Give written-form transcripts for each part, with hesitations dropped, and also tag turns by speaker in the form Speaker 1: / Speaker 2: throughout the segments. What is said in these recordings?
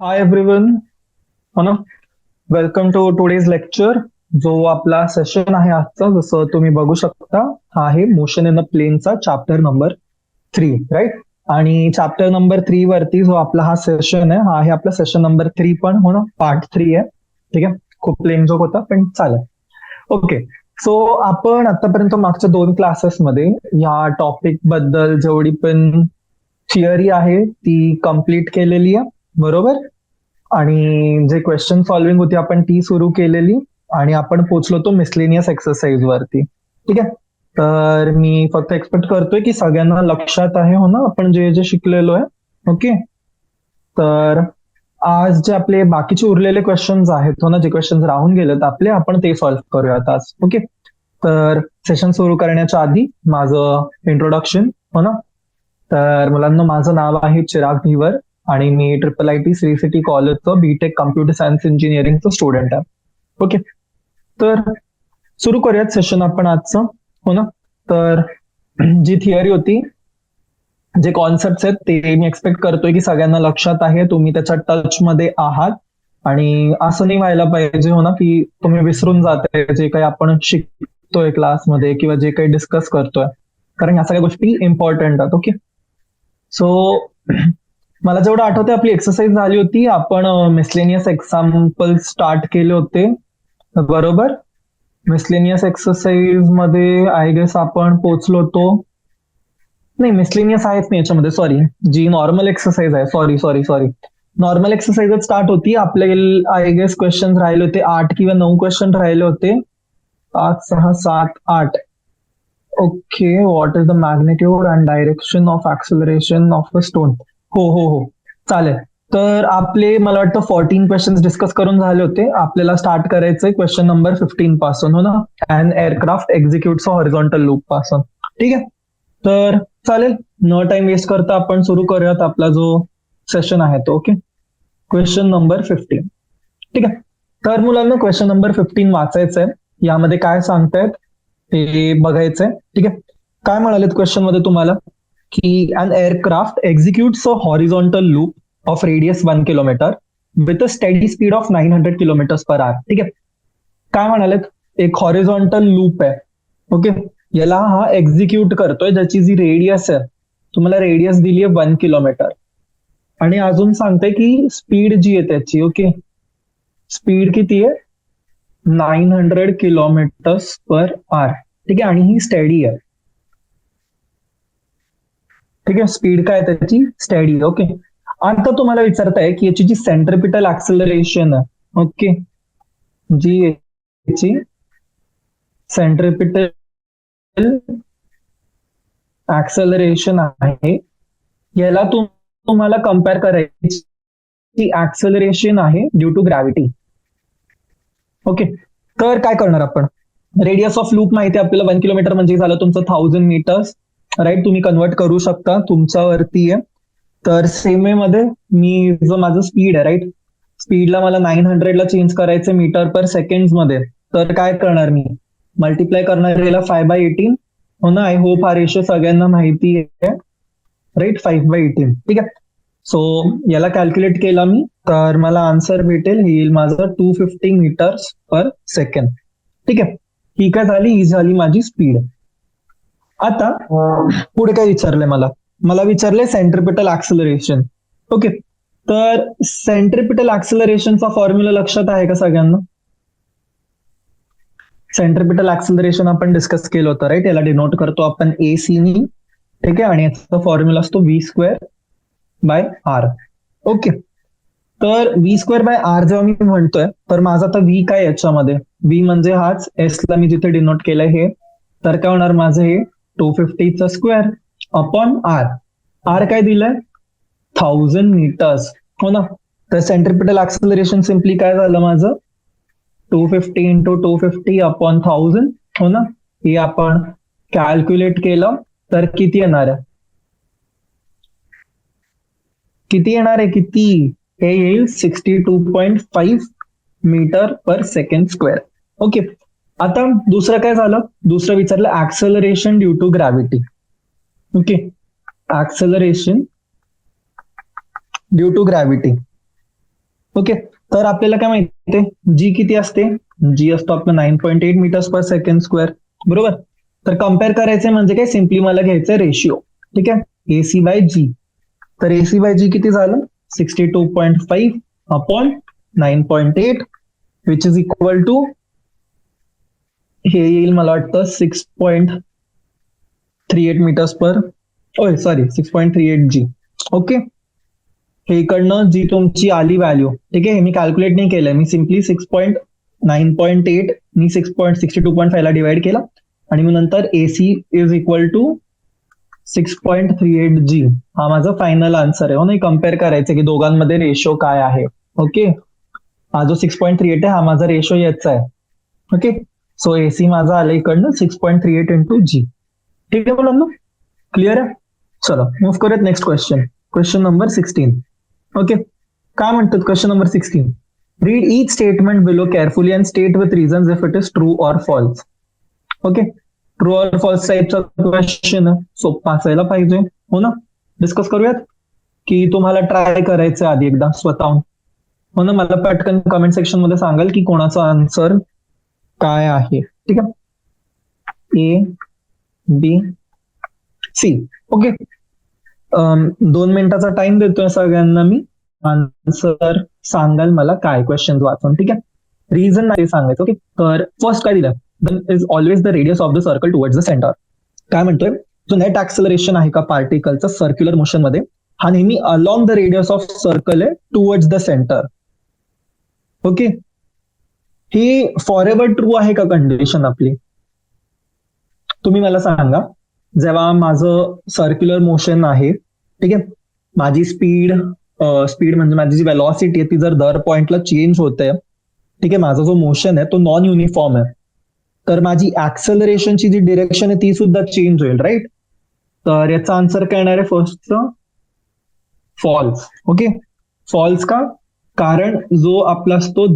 Speaker 1: हाय everyone, हो ना. Welcome to today's lecture. जो आपला सेशन आहे आजचा, जसं तुम्ही बघू शकता, हा आहे मोशन इन अ प्लेनचा चॅप्टर नंबर 3, राईट. आणि चॅप्टर नंबर 3 वरती जो आपला हा सेशन आहे, हा आहे आपला सेशन नंबर 3 पण, हो ना, पार्ट 3 आहे. ठीक आहे, खूप प्लेन जोक होता पण चालेल. ओके. सो आपण आतापर्यंत मागच्या 2 क्लासेसमध्ये या टॉपिक बद्दल जेवढी पण थिअरी आहे ती कम्प्लीट केलेली आहे, बरोबर. आणि जे क्वेश्चन सॉल्विंग होती आपण ती सुरू केलेली, आणि आपण पोहोचलो तो मिसलेनियस एक्सरसाइज वरती. ठीक आहे. तर मी फक्त एक्सपेक्ट करतोय की सगळ्यांना लक्षात आहे, हो ना, आपण जे जे शिकलेलो आहे. ओके. तर आज जे आपले बाकीचे उरलेले क्वेश्चन्स आहेत, हो ना, जे क्वेश्चन्स राहून गेलेत आपले, आपण ते सॉल्व्ह करूयात आज. ओके. तर सेशन सुरू करण्याच्या आधी माझं इंट्रोडक्शन, हो ना. तर मुलांना, माझं नाव आहे चिराग धीवर आणि मी IIIT श्री सिटी कॉलेजचं बीटेक कम्प्युटर सायन्स इंजिनिअरिंगचं स्टुडंट आहे. ओके. तर सुरू करूयात सेशन आपण आजचं, हो ना. तर जी थिअरी होती, जे कॉन्सेप्ट आहेत ते मी एक्सपेक्ट करतोय की सगळ्यांना लक्षात आहे, तुम्ही त्याच्या टच मध्ये आहात. आणि असं नाही व्हायला पाहिजे, हो ना, की तुम्ही विसरून जाताय जे काही आपण शिकतोय क्लासमध्ये किंवा जे काही डिस्कस करतोय, कारण ह्या सगळ्या गोष्टी इम्पॉर्टंट आहेत. ओके. सो मला जेवढं आठवतंय, आपली एक्सरसाइज झाली होती, आपण मिसलेनियस एक्झाम्पल स्टार्ट केले होते, बरोबर. मिसलेनियस एक्सरसाइज मध्ये आय गेस आपण पोहोचलो होतो. नाही, मिसलेनियस आहेच नाही याच्यामध्ये, सॉरी. जी नॉर्मल एक्सरसाइज आहे, सॉरी सॉरी सॉरी, नॉर्मल एक्सरसाइजच स्टार्ट होती. आपले आय गेस क्वेश्चन राहिले होते 8 किंवा 9 क्वेश्चन राहिले होते. 5, 6, 7, 8. Okay. What is the magnitude and direction of acceleration of a stone. हो हो हो, चालेल. तर आपले मला वाटतं 14 क्वेश्चन डिस्कस करून झाले होते. आपल्याला स्टार्ट करायचंय क्वेश्चन नंबर 15 पासून, हो ना. अँड एअरक्राफ्ट एक्झिक्युट्स हॉरिझॉन्टल लूप पासून. ठीक आहे. तर चालेल, न टाइम वेस्ट करता आपण सुरू करूयात आपला जो सेशन आहे तो. ओके. Question number 15. ठीक आहे. तर मुलांना क्वेश्चन नंबर 15 वाचायचंय. यामध्ये काय सांगतायत ते बघायचंय. ठीक आहे. काय म्हणालेत क्वेश्चन मध्ये तुम्हाला, की an aircraft executes a horizontal loop of radius 1 kilometre with a steady speed of 900 kilometre per hour. ठीक आहे. काय म्हणालेत, एक हॉरिझॉन्टल लूप आहे. ओके. याला हा एक्झिक्यूट करतोय, ज्याची जी रेडियस आहे, तुम्हाला रेडियस दिली आहे 1 किलोमीटर. आणि अजून सांगते की स्पीड जी आहे त्याची, ओके, स्पीड किती आहे, 900 किलोमीटर्स पर आवर. ठीक आहे. आणि ही स्टेडी आहे. ठीक आहे. स्पीड काय आहे त्याची, स्टेडी. ओके. आता तुम्हाला विचारताय की याची जी सेंट्रिपिटल ऍक्सलरेशन आहे, ओके, जी याची सेंट्रिपिटल ऍक्सलरेशन आहे, याला तुम्हाला कम्पेअर करायची ऍक्सलरेशन आहे ड्यू टू ग्रॅव्हिटी. ओके. तर काय करणार आपण, रेडियस ऑफ लूप माहिती आहे आपल्याला, 1 किलोमीटर म्हणजे झालं तुमचं 1000 मीटर्स, राईट. तुम्ही कन्वर्ट करू शकता, तुमच्यावरती आहे. तर सेम वे मध्ये मी जो माझं स्पीड आहे, राईट, स्पीडला मला 900 ला चेंज करायचं मीटर पर सेकंड मध्ये. तर काय करणार मी, मल्टिप्लाय करणार याला 5/18, हो ना. आय होप हा रेशो सगळ्यांना माहिती आहे, राईट. 5/18. ठीक आहे. सो याला कॅल्क्युलेट केला मी, तर मला आन्सर भेटेल, हे येईल माझं 250 मीटर्स पर सेकंड. ठीक आहे. ही काय झाली, ही झाली माझी स्पीड. आता पुढे काय विचारलंय मला, मला विचारलंय सेंट्रिपिटल ऍक्सलरेशन. ओके. तर सेंट्रिपिटल ऍक्सलरेशनचा फॉर्म्युला लक्षात आहे का सगळ्यांना. सेंट्रिपिटल ऍक्सलरेशन आपण डिस्कस केलं होतं, राईट. याला डिनोट करतो आपण AC नी. ठीक आहे. आणि याचा फॉर्म्युला असतो V²/R. ओके. तर V²/R जेव्हा मी म्हणतोय, तर माझा आता V काय याच्यामध्ये, V म्हणजे हाच, S ला मी जिथे डिनोट केलंय हे, तर काय होणार माझं, हे 250चा स्क्वेअर अपॉन R. R काय दिलंय, 1000 मीटर्स, हो ना. तर सेंट्रिपिटल ऍक्सलरेशन सिम्पली काय झालं माझं, 250 इंटू 250 अपॉन 1000, हो ना. हे आपण कॅल्क्युलेट केलं तर किती येणार आहे, किती येणार आहे, किती, हे येईल 62.5 metre per second square. Okay. आता दुसरं काय झालं, दुसरं विचारलं acceleration due to gravity. Okay. Acceleration due to gravity. Okay, तर आपल्याला काय माहिती आहे, जी किती असते, जी असतो आपलं 9.8 मीटर्स पर सेकंड स्क्वेअर, बरोबर. तर कम्पेअर करायचंय म्हणजे काय, सिम्पली मला घ्यायचंय रेशिओ. ठीक आहे, एसी बाय जी. तर एसी बाय जी किती झालं, 62.5 upon 9.8 which is equal to, हे येईल मला वाटतं 6.38 metres per, sorry 6.38 G. Okay, हे इकडनं जी तुमची आली व्हॅल्यू, ठीक आहे, हे मी कॅल्क्युलेट नाही केलंय, मी सिम्पली 9.8 मी 6.62.5 ला डिवाइड केला आणि मग नंतर एसी इज इक्वल टू 6.38 जी, हा माझा फायनल आन्सर आहे. हो नाही, कम्पेअर करायचं की दोघांमध्ये रेशो काय आहे. ओके, हा जो 6.38 आहे हा माझा रेशो याचा आहे. ओके, सो एसी माझा आला इकडनं 6.38 इंटू जी. ठीक आहे मुलांना, क्लिअर आहे. चलो मूव्ह करूयात next question, question number 16. Okay, काय म्हणतात question number 16, read each statement below carefully and state with reasons if it is true or false. Okay, true or false टाईपचा क्वेश्चन आहे, सोपा असायला पाहिजे. हो ना, डिस्कस करूयात की तुम्हाला ट्राय करायचं आधी एकदा स्वतःहून. हो ना, मला पटकन कमेंट सेक्शन मध्ये सांगाल की कोणाचा आन्सर काय आहे. ठीक आहे, ए बी सी. ओके, 2 मिनिटाचा टाइम देतोय सगळ्यांना मी, आन्सर सांगाल मला काय क्वेश्चन वाचून. ठीक आहे, रिझन नाही सांगायचं. ओके, तर फर्स्ट काय दिलं, then is always the radius of the circle towards the centre. काय म्हणतोय, जो नेट ऍक्सेलरेशन आहे का पार्टिकलचा सर्क्युलर मोशन मध्ये, हा नेहमी along the radius of circle आहे टुवर्ड्स द सेंटर. ओके, ही फॉर एव्हर ट्रू आहे का कंडिशन आपली, तुम्ही मला सांगा. जेव्हा माझं सर्क्युलर मोशन आहे, ठीक आहे, माझी स्पीड म्हणजे माझी जी वेलॉसिटी आहे ती जर दर पॉइंटला चेंज होते, ठीक आहे, माझा जो मोशन आहे तो नॉन युनिफॉर्म आहे, तर माझी ऍक्सेलरेशनची जी डिरेक्शन आहे ती सुद्धा चेंज होईल, राईट. तर याचा आन्सर काय येणार आहे फर्स्टचं, फॉल्स. ओके, फॉल्स का, कारण जो आपला असतो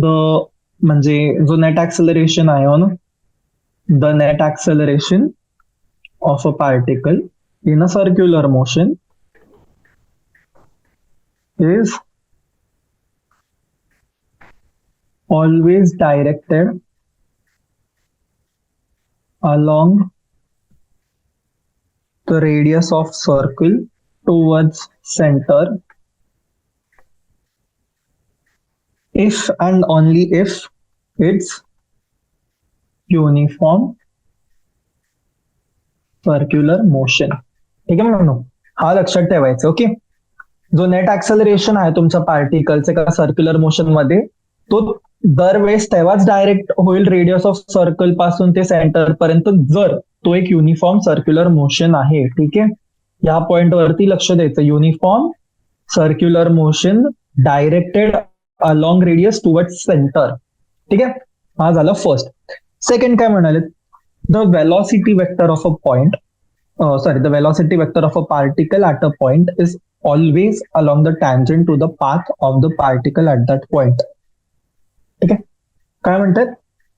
Speaker 1: म्हणजे जो नेट ऍक्सेलरेशन आहे, हो ना, the net acceleration of a particle in a circular motion is always directed along the radius of circle towards center if and only if it's uniform circular motion. ठीक आहे म्हणून हा लक्षात ठेवायचं. ओके, जो नेट ऍक्सेलरेशन आहे तुमच्या पार्टिकलचे का सर्क्युलर मोशन मध्ये, तो दरवेळेस तेव्हाच डायरेक्ट होईल रेडियस ऑफ सर्कल पासून ते सेंटर पर्यंत जर तो एक युनिफॉर्म सर्क्युलर मोशन आहे. ठीक आहे, या पॉइंट वरती लक्ष द्यायचं, uniform circular motion directed along radius towards centre. ठीक आहे, हा झाला फर्स्ट. सेकंड काय म्हणाले, the velocity vector of a point, the velocity vector of a particle at a point is always along the tangent to the path of the particle at that point. ठीक आहे, काय म्हणतात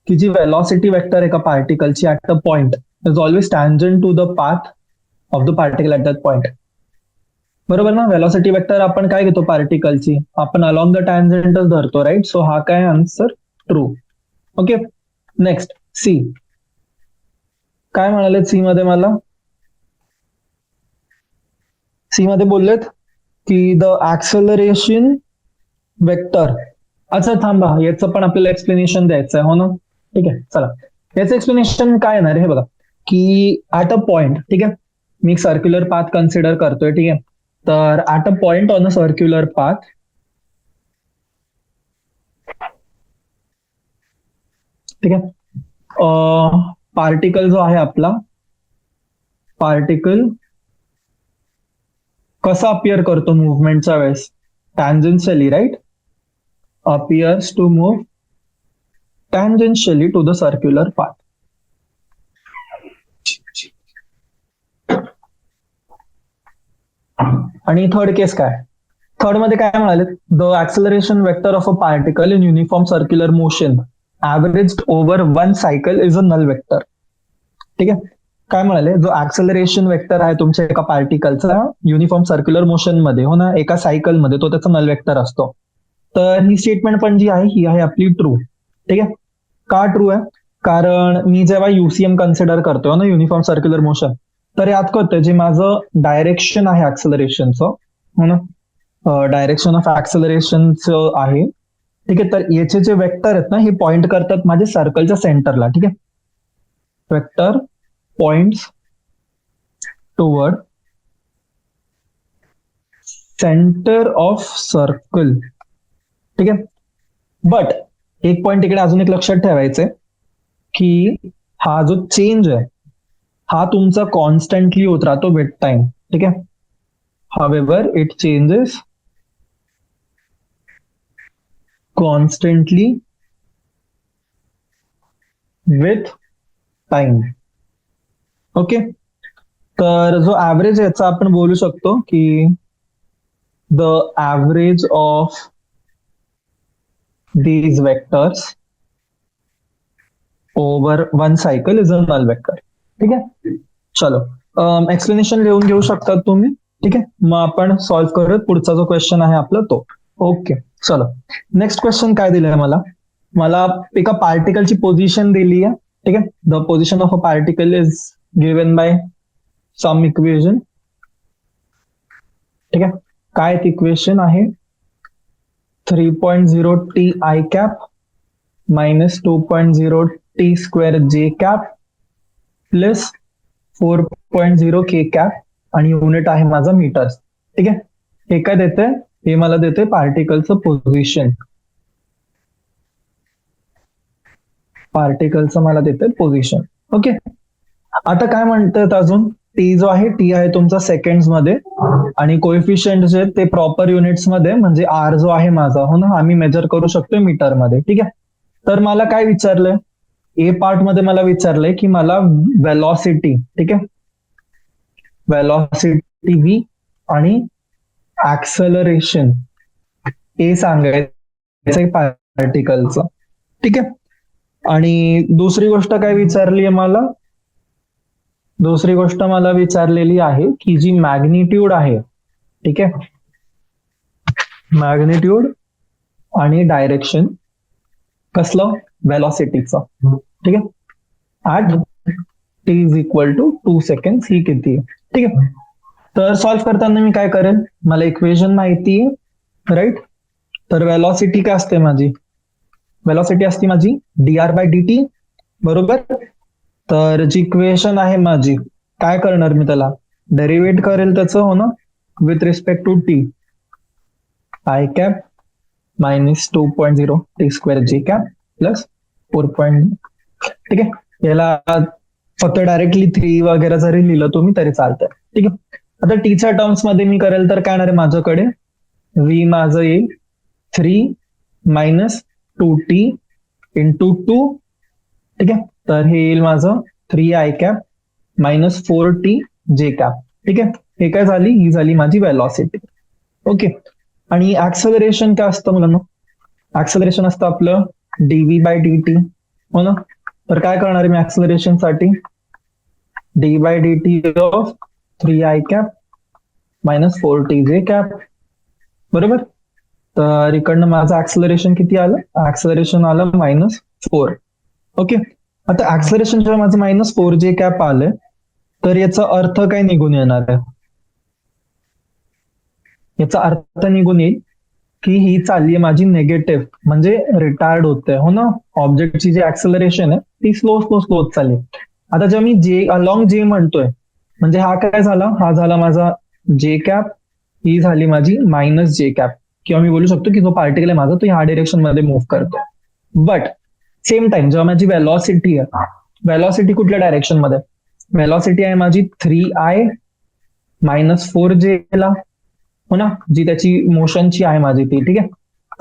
Speaker 1: की जी velocity vector आहे का पार्टिकलची at a point is always tangent to the path of the particle at that point. बरोबर ना, वेलॉसिटी वेक्टर आपण काय घेतो पार्टिकलची, आपण अलॉंग द टँजंटच धरतो, राईट. सो हा काय answer true. Okay, next C. काय म्हणाले सी मध्ये, मला सी मध्ये बोललेत की द ऍक्सेलरेशन वेक्टर. अच्छा थांबा, याचं पण आपल्याला एक्सप्लेनेशन द्यायचं आहे, हो ना. ठीक आहे, चला याचं एक्सप्लेनेशन काय येणार आहे हे बघा, की ऍट अ पॉइंट, ठीक आहे, मी एक सर्क्युलर पाथ कन्सिडर करतोय. ठीक आहे, तर at a point on a circular path, ठीक आहे, पार्टिकल जो आहे आपला, पार्टिकल कसा अपियर करतो मुवमेंटच्या वेळेस, tangentially, right, appears to move tangentially to the circular path. आणि थर्ड केस काय, थर्ड मध्ये काय म्हणाले, the acceleration vector of a particle in uniform circular motion averaged over one cycle is a null vector. ठीक आहे, काय म्हणाले, जो ऍक्सेलरेशन वेक्टर आहे तुमच्या एका पार्टिकलचा युनिफॉर्म सर्क्युलर मोशन मध्ये, हो ना, एका सायकल मध्ये, तो त्याचा नल वेक्टर असतो. तर ही स्टेटमेंट पण जी आहे ही आहे आपली ट्रू. ठीक आहे. का ट्रू आहे? कारण मी जेव्हा युसीएम कन्सिडर करतोय ना, युनिफॉर्म सर्क्युलर मोशन, तर यात होतं जे माझं डायरेक्शन आहे ऍक्सलरेशनचं, हो ना, डायरेक्शन ऑफ ऍक्सलरेशनचं आहे. ठीक आहे. तर याचे जे वेक्टर आहेत ना, हे पॉइंट करतात माझे सर्कलच्या सेंटरला. ठीक आहे. Vector points toward centre of circle. ठीक आहे. बट एक पॉइंट इकडे अजून एक लक्षात ठेवायचंय की हा जो चेंज आहे हा तुमचा कॉन्स्टंटली होत राहतो विथ टाइम. ठीक आहे. However it changes constantly with time. Okay. तर जो ऍव्हरेज याचा आपण बोलू शकतो की the average of these vectors over one cycle is a null vector. ठीक आहे. चलो, एक्सप्लेनेशन लिहून घेऊ शकतात तुम्ही. ठीक आहे. मग आपण सॉल्व्ह करत पुढचा जो क्वेश्चन आहे आपला तो. ओके. चलो, नेक्स्ट क्वेश्चन काय दिलंय मला? मला एका पार्टिकलची पोझिशन दिली आहे. ठीक आहे. The position of a particle is given by some equation. ठीक आहे. काय इक्वेशन आहे? 3.0 t I cap minus 2.0 t square j cap plus 4.0 k cap आणि युनिट आहे माझा मीटर्स. ठीक आहे. हे काय देते? हे मला देते पार्टिकलचं पोझिशन. पार्टिकलचं मला देते पोझिशन. ओके. आता काय म्हणतात अजून? टी जो आहे टी आहे तुमचा सेकंड्स मध्ये आणि कोएफिशियंट जे ते प्रॉपर युनिट्स मध्ये, म्हणजे आर जो आहे माझा, हो ना, आम्ही मेजर करू शकतो मीटर मध्ये. ठीक आहे. तर मला काय विचारलंय? ए पार्ट मध्ये मला विचारलंय की मला वेलॉसिटी, ठीक आहे, वेलॉसिटी व्ही आणि ऍक्सलरेशन हे सांगायचं पार्टिकलचं. ठीक आहे. आणि दुसरी गोष्ट काय विचारली आहे मला? दुसरी गोष्ट मला विचारलेली आहे की जी मॅग्निट्यूड आहे, ठीक आहे, मॅग्निट्यूड आणि डायरेक्शन कसलं? वेलॉसिटीचं. ठीक आहे. At T is equal to 2 second ही किती आहे? ठीक आहे. तर सॉल्व्ह करताना मी काय करेन? मला इक्वेशन माहिती आहे, राईट? तर वेलॉसिटी काय असते माझी? वेलॉसिटी असते माझी dr बाय dt, बरोबर? तर जी इक्वेशन आहे माझी, काय करणार मी? त्याला डेरिवेट करेल त्याचं, हो ना, with respect to T. I cap minus 2.0 T square J cap plus 4. ठीक आहे. याला फक्त डायरेक्टली 3 वगैरे जरी लिहिलं तुम्ही तरी चालतंय. ठीक आहे. आता टीच्या टर्म्स मध्ये मी करेल तर काय येणार आहे माझ्याकडे? व्ही माझं येईल 3 मायनस 2t इंटू 2. ठीक आहे. तर हे येईल माझं 3 I cap minus 4t J cap. ठीक आहे. हे काय झाली? ही झाली माझी वेलॉसिटी. ओके. आणि ऍक्सलरेशन काय असतं मुलांना? ऍक्सलरेशन असतं आपलं डीव्ही बाय डी टी, हो ना. तर काय करणार आहे मी ऍक्सलरेशन साठी? D by D T of 3 I cap minus 4t J cap, बरोबर. तर इकडनं माझं ऍक्सलरेशन किती आलं? ऍक्सलरेशन आलं -4. ओके. आता ऍक्सलरेशन जेव्हा माझं -4 जे कॅप आलंय तर याचा अर्थ काय निघून येणार आहे? याचा अर्थ निघून येईल की ही चालली आहे माझी निगेटिव्ह, म्हणजे रिटार्ड होते, हो ना. ऑब्जेक्टची जी ऍक्सलरेशन आहे ती स्लो स्लो स्लो होत चालली. आता जेव्हा मी जे अलॉंग जे म्हणतोय, म्हणजे हा काय झाला? हा झाला माझा जे कॅप, ही झाली माझी मायनस जे कॅप, किंवा मी बोलू शकतो की जो पार्टिकल आहे माझा तो ह्या डिरेक्शन मध्ये मूव्ह करतो. बट सेम टाइम जेव्हा माझी वेलॉसिटी आहे, वेलॉसिटी कुठल्या डायरेक्शन मध्ये? वेलॉसिटी आहे माझी 3i मायनस 4j ला, हो ना, जी त्याची मोशनची आहे माझी ती. ठीक आहे.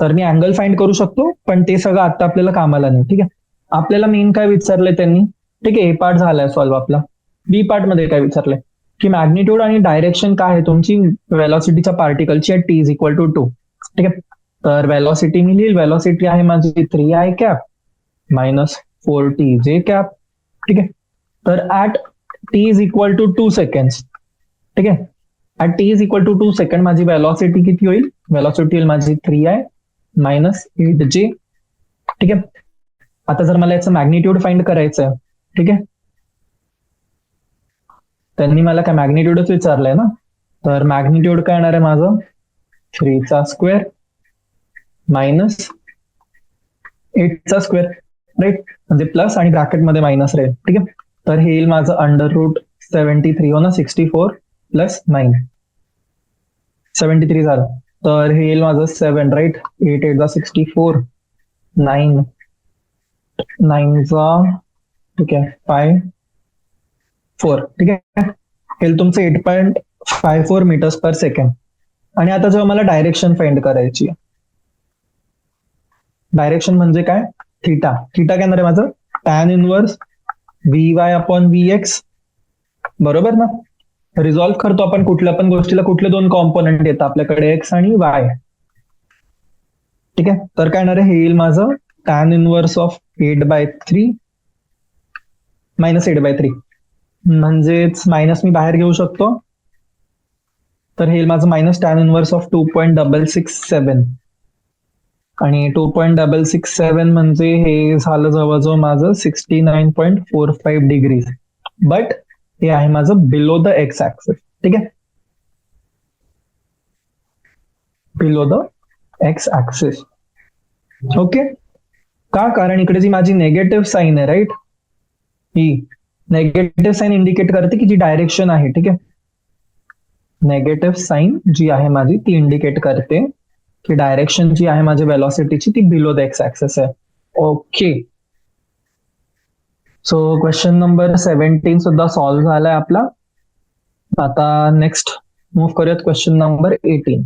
Speaker 1: तर मी अँगल फाइंड करू शकतो, पण ते सगळं आता आपल्याला कामाला नाही. ठीक आहे. आपल्याला मेन काय विचारलंय त्यांनी? ठीक आहे. ए पार्ट झालाय सॉल्व्ह आपला. बी पार्ट मध्ये काय विचारलंय की मॅग्निट्यूड आणि डायरेक्शन काय आहे तुमची वेलॉसिटीच्या पार्टिकलची आहे टी इज इक्वल टू 2. ठीक आहे. तर वेलॉसिटी मी लिहिल, वेलॉसिटी आहे माझी 3i cap minus 4t J cap. ठीक आहे. तर at T is equal to 2 second, ठीक आहे, at T is equal to 2 second माझी वेलॉसिटी किती होईल? वेलॉसिटी होईल माझी 3i मायनस 8J. ठीक आहे. आता जर मला याचं मॅग्निट्यूड फाइंड करायचं आहे, ठीक आहे, त्यांनी मला काय मॅग्निट्यूडच विचारलंय ना, तर मॅग्निट्यूड काय येणार आहे माझं 3चा स्क्वेअर मायनस 8चा स्क्वेअर, राईट, म्हणजे प्लस आणि ब्रॅकेटमध्ये मायनस राहील. ठीक आहे. तर हे येईल माझं √73 हो ना, 64 प्लस 9, 73 झालं. तर हे येईल माझं 7, राईट, 8 8 64, 9 9 ठीक आहे 5 4. ठीक आहे. हे तुमचं 8.54 मीटर्स पर सेकंड. आणि आता जेव्हा मला डायरेक्शन फाइंड करायची, डायरेक्शन म्हणजे काय, थिटा. थिटा काय येणार आहे माझं tan inverse VY upon VX, बरोबर ना. रिझॉल्व्ह करतो आपण कुठल्या पण गोष्टीला, कुठले दोन कॉम्पोनंट येतात आपल्याकडे, एक्स आणि वाय. ठीक आहे. तर काय येणार आहे, हे येईल माझं टॅन इनवर्स ऑफ 8/3 मायनस 8/3, म्हणजेच मायनस मी बाहेर घेऊ शकतो. तर हे येईल माझं मायनस टॅन इनवर्स ऑफ 2.667, आणि 2.667 म्हणजे हे झालं जवळजवळ माझं 69.45 डिग्रीज. बट हे आहे माझं बिलो द एक्स ऍक्सिस. ठीक आहे, below the X axis. Okay. का, कारण इकडे जी माझी नेगेटिव्ह साईन आहे, राईट, ही नेगेटिव्ह साईन इंडिकेट करते की जी डायरेक्शन आहे. ठीक आहे, नेगेटिव्ह साईन जी आहे माझी ती इंडिकेट करते की डायरेक्शन जी आहे माझ्या वेलॉसिटीची ती बिलो द एक्स ऍक्सिस आहे. ओके. सो क्वेश्चन नंबर 17 सुद्धा सॉल्व्ह झालाय आपला. आता नेक्स्ट मूव्ह करूयात क्वेश्चन नंबर 18.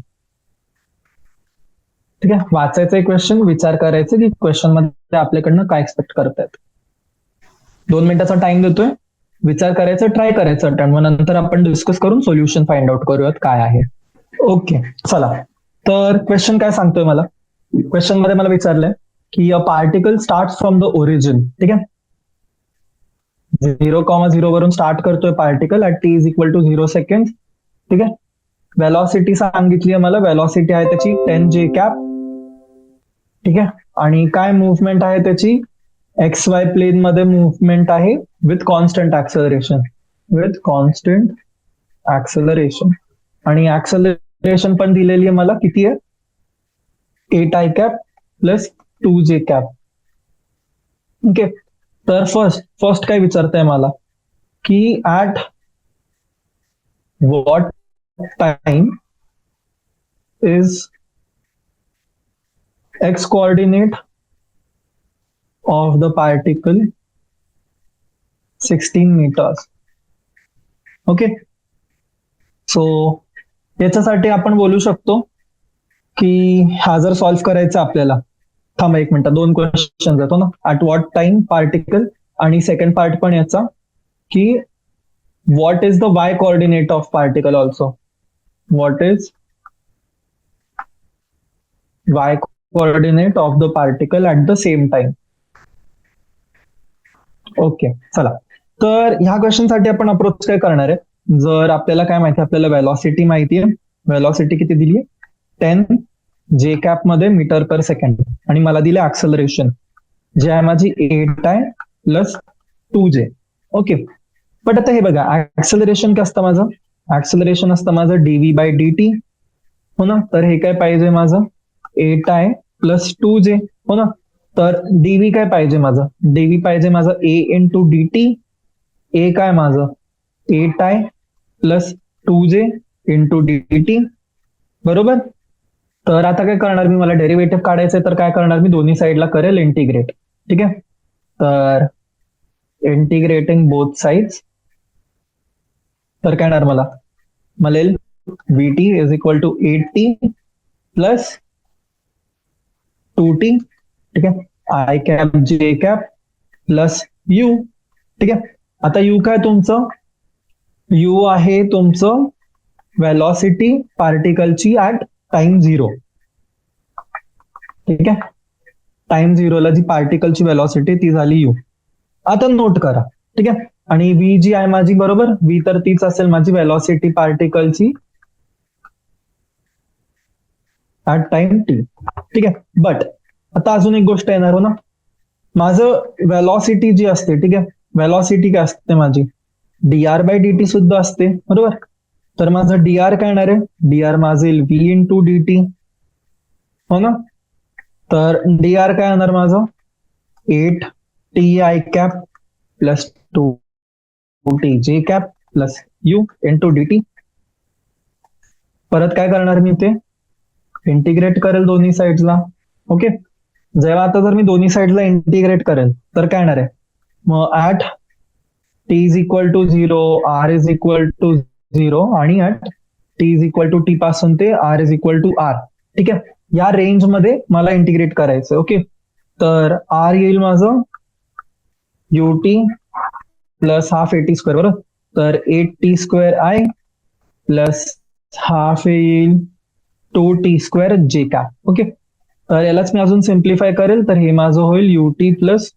Speaker 1: ठीक आहे, वाचायचं क्वेश्चन, विचार करायचं की क्वेश्चन मध्ये आपल्याकडनं काय एक्सपेक्ट करतायत. 2 मिनिटाचा टाइम देतोय, विचार करायचं, ट्राय करायचं, आणि मग नंतर आपण डिस्कस करून सोल्युशन फाइंड आउट करूयात काय आहे. ओके, चला. तर क्वेश्चन काय सांगतोय मला, क्वेश्चन मध्ये मला विचारलंय की a particle start from the origin. ठीक आहे, 0,0 वरून स्टार्ट करतोय particle at t is equal to 0 second. ठीक आहे. वेलॉसिटी सांगितली आहे मला, वेलॉसिटी आहे त्याची 10J कॅप. ठीक आहे. आणि काय मुवमेंट आहे त्याची, XY प्लेन मध्ये मुवमेंट आहे with constant acceleration, with constant acceleration. आणि ऍक्सेलरेशन पण दिलेली आहे मला, किती आहे 8I cap plus 2J cap. Okay. तर फर्स्ट काय विचारतंय मला की at what time is x coordinate of the particle 16 meters. Okay. So याच्यासाठी आपण बोलू शकतो की हा जर सॉल्व्ह करायचा आपल्याला, थांबा 1 मिनिट, 2 क्वेश्चन जातो ना, ऍट व्हॉट टाइम पार्टिकल, आणि सेकंड पार्ट पण याचा की what is the Y coordinate of particle also, what is why coordinate of the particle at the same time. Okay, चला. तर ह्या क्वेश्चन साठी आपण अप्रोच काय करणार आहे, जर आपल्याला काय माहिती, आपल्याला वेलॉसिटी माहिती आहे, वेलॉसिटी किती दिली आहे 10J कॅप मध्ये मीटर पर सेकंड, आणि मला दिले ऍक्सेलरेशन जे आहे माझी 8I plus 2J. Okay. But आता हे बघा, ऍक्सेलरेशन काय असतं माझं, ऍक्सेलरेशन असतं माझं dv/dt हो ना. तर हे काय पाहिजे माझं 8I प्लस 2J हो ना. तर dv काय पाहिजे माझं, dv पाहिजे माझं a इंटू dt. a काय माझं 8I plus 2J into dt, बरोबर. तर आता काय करणार मी, मला डेरिव्हेटिव्ह काढायचंय, तर काय करणार मी, दोन्ही साईडला करेल इंटिग्रेट. ठीक आहे. तर इंटिग्रेटिंग बोथ साइड्स, तर काय येणार मला येईल vt is equal to 8t plus 2t. ठीक आहे. I cap J cap plus u. ठीक आहे. आता u काय तुमचं, u आहे तुमचं वेलॉसिटी पार्टिकलची ऍट टाइम 0. ठीक आहे. टाइम 0 ला जी पार्टिकलची वेलॉसिटी ती झाली u. आता नोट करा. ठीक आहे. आणि v जी आहे माझी, बरोबर, v तर तीच असेल माझी वेलॉसिटी पार्टिकलची ऍट टाइम टी. ठीक आहे. बट आता अजून एक गोष्ट येणार हो ना, माझं वेलॉसिटी जी असते, ठीक आहे, वेलॉसिटी काय असते माझी, dr बाय dt सुद्धा असते, बरोबर. तर माझं dr काय येणार आहे, dr माझं येईल v इंटू dt, हो ना. तर dr काय येणार माझं 8 ti cap plus 2 t j cap plus u into dt. परत काय करणार मी, ते इंटिग्रेट करेल दोन्ही साईडला. ओके. जेव्हा आता जर मी दोन्ही साईडला इंटिग्रेट करेल तर काय येणार आहे, मग at T is equal to 0, R is equal to 0 आणि at T is equal to T पासून ते R is equal to R. ठीक आहे. या रेंज मध्ये मला इंटिग्रेट करायचं. ओके. तर आर येईल माझं ut plus half eighty square, बरोबर. तर 8t² आय प्लस हाफ येईल 2t² जे कॅप. ओके. तर यालाच मी अजून सिम्प्लिफाय करेल, तर हे माझं होईल ut plus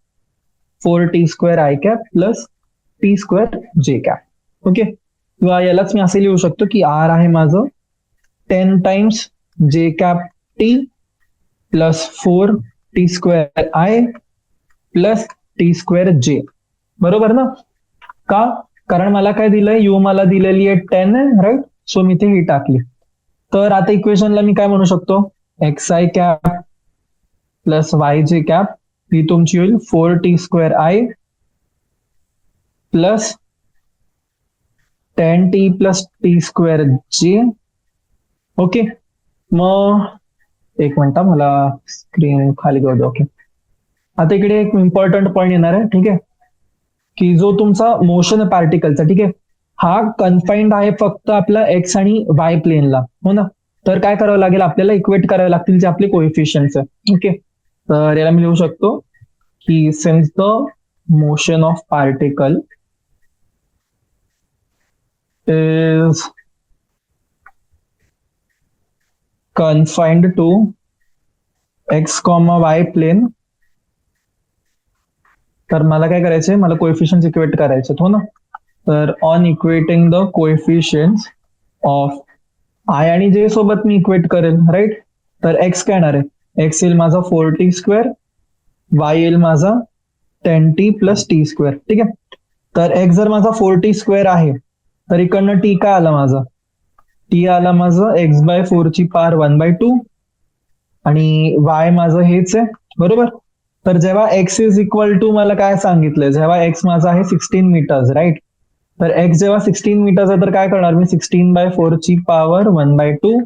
Speaker 1: 4t² I cap plus t² जे कॅप. ओके. किंवा यालाच मी असे लिहू शकतो की आर आहे माझं 10 टाइम्स जे cap T plus 4t² I plus t² जे, बरोबर ना. का, कारण मला काय दिलंय, यू मला दिलेली आहे 10, राईट. सो मी ते ही टाकली. तर आता इक्वेशनला मी काय म्हणू शकतो, xi cap plus y j cap ही तुमची होईल 4t² I plus 10t plus t² जे. ओके. मग एक मिनिट, मला स्क्रीन खाली करू दे. ओके. आता इकडे एक इम्पॉर्टंट पॉईंट येणार आहे, ठीक आहे, की जो तुमचा मोशन पार्टिकलचा, ठीक आहे, हा कन्फाइंड आहे फक्त आपला एक्स आणि वाय प्लेनला, हो ना. तर काय करावं लागेल, आपल्याला इक्वेट करावे लागतील जे आपले कोएफिशियंट्स आहे. ओके. तर याला मी लिहू शकतो की since the motion of particle is confined to x, y plane, तर मला काय करायचंय, मला कोएफिशियंट्स इक्वेट करायचे, हो ना. तर on equating the coefficients of i आणि जे सोबत मी इक्वेट करेल, राईट. तर एक्स काय येणार आहे, एक्स येईल माझा 4t², वाय येईल माझा 10t प्लस t². ठीक आहे. तर एक्स जर माझा 4t² आहे, तर इकडनं टी काय आला माझा, टी आला माझं x बाय 4ची पावर 1/2 आणि y माझं हेच आहे, बरोबर. तर जेव्हा x इज इक्वल टू, मला काय सांगितलंय, जेव्हा x माझा आहे 16 मीटर्स, राईट. तर x जेव्हा 16 मीटर्स आहे, तर काय करणार मी, 16/4ची पावर 1/2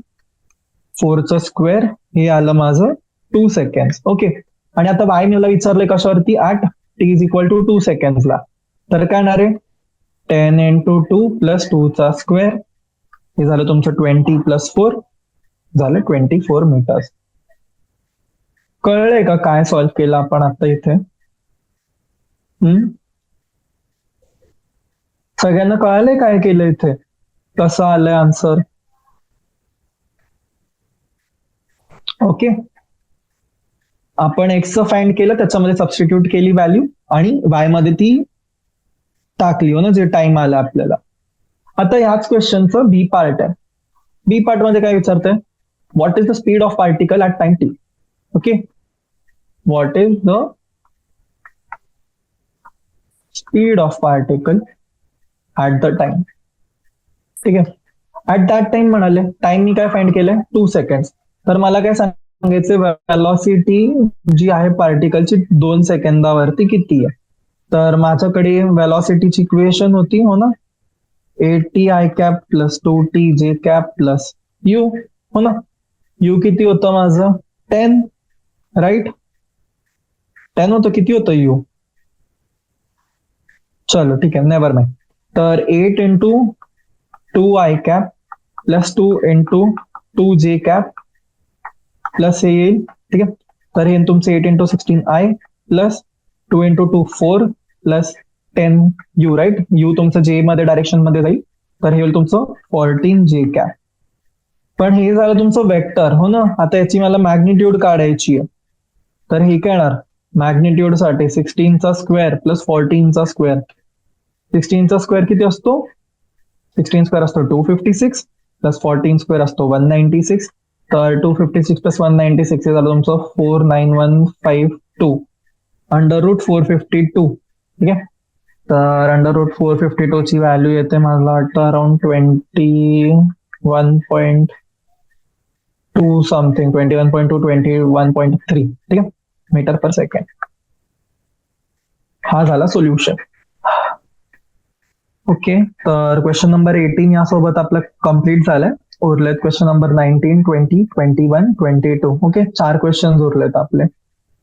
Speaker 1: 4चं स्क्वेअर, हे आलं माझं 2 सेकंड. ओके. आणि आता y मला विचारलंय कशावरती, at t is equal to 2 सेकंड्सला. तर काय येणार आहे 10 इंटू 2 प्लस 2चा स्क्वेअर, हे झालं तुमचं 20 प्लस 4 झालं 24 मीटर्स. कळलंय का काय सॉल्व्ह केलं आपण आता इथे? सगळ्यांना कळालंय काय केलं इथे, कसं आलंय आन्सर? ओके. आपण एक्सचं फाइंड केलं, त्याच्यामध्ये सबस्टिट्यूट केली व्हॅल्यू आणि वाय मध्ये ती टाकली, हो ना, जे टाइम आला आपल्याला. आता ह्याच क्वेश्चनचं बी पार्ट आहे. बी पार्ट मध्ये काय विचारतंय, what is the speed of particle at time t. Okay. What is the speed of particle at the time. ठीक आहे. ऍट दॅट टाइम म्हणाले, टाइम मी काय फाइंड केलंय 2 सेकंड. तर मला काय सांगायचं, वेलॉसिटी जी आहे पार्टिकलची 2 सेकंदावरती किती आहे. तर माझ्याकडे वेलॉसिटीची इक्वेशन होती, हो ना, 8t I cap plus 2t जे कॅप प्लस यू, हो ना. यू किती होतं माझं 10, राईट. 10 होतं, किती होतं यू, चलो ठीक आहे, नेवर माइंड. तर 8 into 2 I cap plus 2 into 2 जे कॅप प्लस हे येईल. ठीक आहे. तर हे तुमचं 8 into 16 I plus 2 into 2 4 plus 10 U, right. U तुमचं जे मध्ये डायरेक्शन मध्ये जाईल, तर हे होईल तुमचं 14 जे कॅप. पण हे झालं तुमचं वेक्टर, हो ना. आता याची मला मॅग्निट्यूड काढायची आहे, तर हे काय येणार, मॅग्निट्यूड साठी 16चा स्क्वेअर प्लस 14चा स्क्वेअर. 16चा स्क्वेअर किती असतो, 16 स्क्वेअर असतो 256 प्लस 14 स्क्वेअर असतो 196 तर 256 प्लस 196 झालं तुमचं 49152 √452. ठीक आहे. तर √452 ची व्हॅल्यू येते मला वाटतं अराउंड 21.2 समथिंग, 21.2 21.3. ठीक आहे, मीटर पर सेकंड. हा झाला सोल्युशन. ओके, तर क्वेश्चन नंबर 18 यासोबत आपलं कम्प्लीट झालंय. उरलेत क्वेश्चन नंबर 19, 20, 21, 22. ओके, 4 क्वेश्चन उरलेत आपले.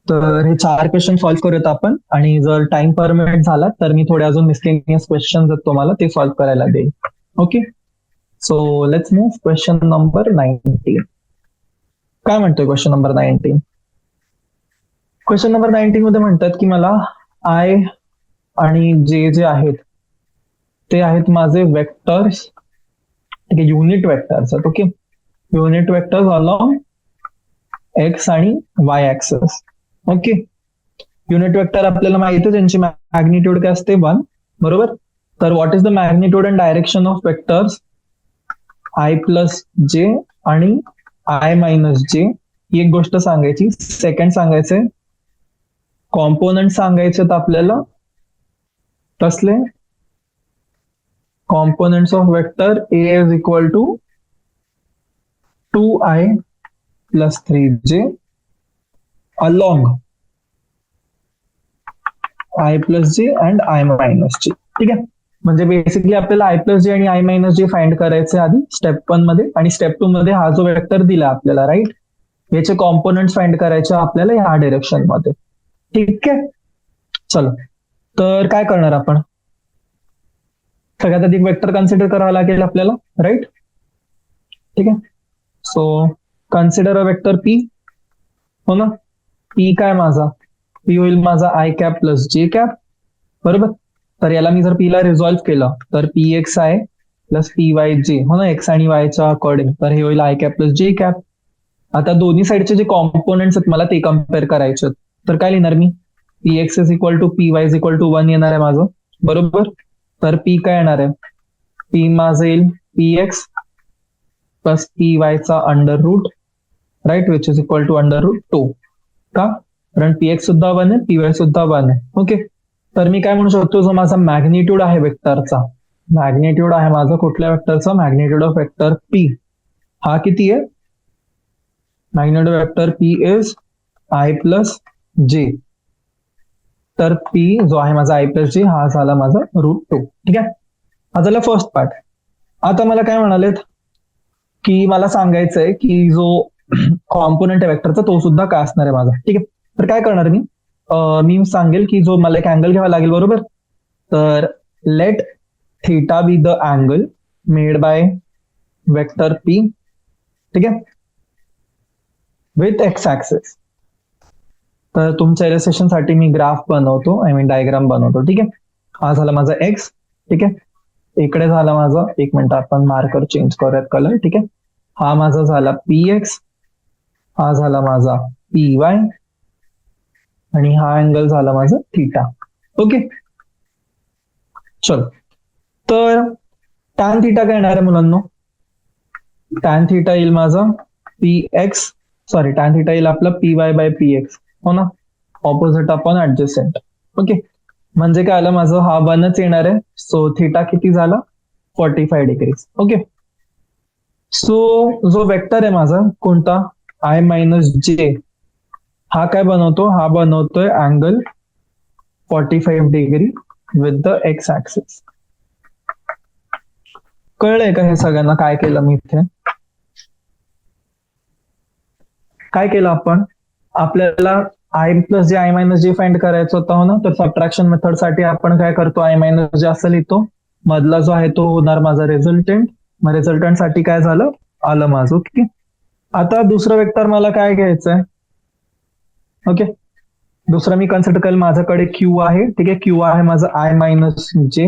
Speaker 1: तर हे 4 क्वेश्चन सॉल्व्ह करूयात आपण, आणि जर टाइम परमिट झाला तर मी थोडे अजून मिसलेनियस क्वेश्चन तुम्हाला ते सॉल्व्ह करायला देईल. Okay, so let's move question number 19. काय म्हणतोय क्वेश्चन नंबर 19? क्वेश्चन नंबर 19 मध्ये म्हणतात की मला आय आणि जे आहेत ते आहेत माझे वेक्टर्स. ठीक आहे, युनिट वेक्टर्स आहेत. Okay, unit vectors along x आणि y axes. Okay, unit vector आपल्याला माहिती आहे त्यांची मॅग्निट्यूड काय असते 1, बरोबर. तर what is the magnitude and direction of vectors I plus जे आणि आय मायनस जे? ही एक गोष्ट सांगायची. सेकंड सांगायचंय कॉम्पोनंट सांगायचे आपल्याला कसले. Components of vector A is equal to 2i plus 3j along I plus J and I minus J. ठीक आहे, म्हणजे बेसिकली आपल्याला आय प्लस जे आणि आय मायनस जे फाइंड करायचे आधी स्टेप 1 मध्ये, आणि स्टेप 2 मध्ये हा जो वेक्टर दिला आपल्याला, राईट, याचे कॉम्पोनंट्स फाइंड करायचे आपल्याला या डायरेक्शन मध्ये. ठीक आहे, चलो. तर काय करणार आपण? सगळ्यात आधी वेक्टर कन्सिडर करावा लागेल आपल्याला, राईट. ठीक आहे, so consider a vector P. हो ना, पी काय माझा? पी होईल माझा I cap plus J cap, बरोबर. तर याला मी जर पीला रिझॉल्व्ह केलं तर P x I plus P Y जे, हो ना, एक्स आणि वायच्या अकॉर्डिंग, तर हे होईल I cap plus J cap. आता दोन्ही साईडचे जे कॉम्पोनंट्स आहेत मला ते कम्पेअर करायचे आहेत. तर काय लिहिणार मी? P x is equal to p y is equal to 1 येणार आहे माझं, बरोबर. तर पी काय येणार आहे? पी माझं येईल पी एक्स प्लस पी वायचा under root, right, which is equal to under root 2. का? कारण पी एक्स सुद्धा 1 आहे, पी वाय सुद्धा 1 आहे. ओके, तर मी काय म्हणू शकतो, जो माझा मॅग्निट्यूड आहे वेक्टरचा, मॅग्निट्यूड आहे माझं कुठल्या वेक्टरचा? मॅग्निट्यूड ऑफ वेक्टर पी हा किती आहे? Magnitude vector P is I plus जे. तर पी जो आहे माझा आय प्लस जे हा झाला माझा √2. ठीक आहे, हा झाला फर्स्ट पार्ट. आता मला काय म्हणालेत की मला सांगायचंय की जो कॉम्पोनंट आहे वेक्टरचा तो सुद्धा काय असणार आहे माझा. ठीक आहे, तर काय करणार मी सांगेल की जो मला एक अँगल घ्यावा लागेल, बरोबर. तर late theta be the angle made by vector P. ठीक आहे, विथ एक्स ऍक्सिस. तर तुमच्या इलस्ट्रेशन साठी मी ग्राफ बनवतो, आय मीन डायग्राम बनवतो. ठीक आहे, हा झाला माझा एक्स. ठीक आहे, इकडे झाला माझा, एक मिनिट आपण मार्कर चेंज करूयात कलर. ठीक आहे, हा माझा झाला पी एक्स, हा झाला माझा पी वाय, आणि हा अँगल झाला माझा थीटा. ओके, चलो. तर टॅन थीटा काय येणार आहे मुलांनो? टॅन थीटा येईल माझा P X, sorry, tan theta येईल आपला P Y by P X, हो ना, ऑपोजिट अपॉन ऍडजस्टंट. ओके, म्हणजे काय आलं माझं, हा 1च येणार आहे. सो थीटा किती झाला? 45 डिग्रीज. ओके, सो जो वेक्टर आहे माझा कोणता? आय मायनस जे, हा काय बनवतो? हा बनवतोय angle 45 degree with the X axis. कळलंय का हे सगळ्यांना काय केलं मी इथे? काय केलं आपण? आपल्याला आय प्लस जे आय मायनस जे फाइंड करायचं होतं, हो ना, तर सबट्रॅक्शन मेथड साठी आपण काय करतो? आय मायनस जे असं लिहितो, मधला जो आहे तो होणार माझा रिझल्टंट. मग रिझल्टंट साठी काय झालं? आलं माझं. ओके, आता दुसरं वेक्टर मला काय घ्यायचंय? ओके, दुसरं मी कन्सिडर करेल माझ्याकडे क्यू आहे. ठीक आहे, क्यू आहे माझं I minus J,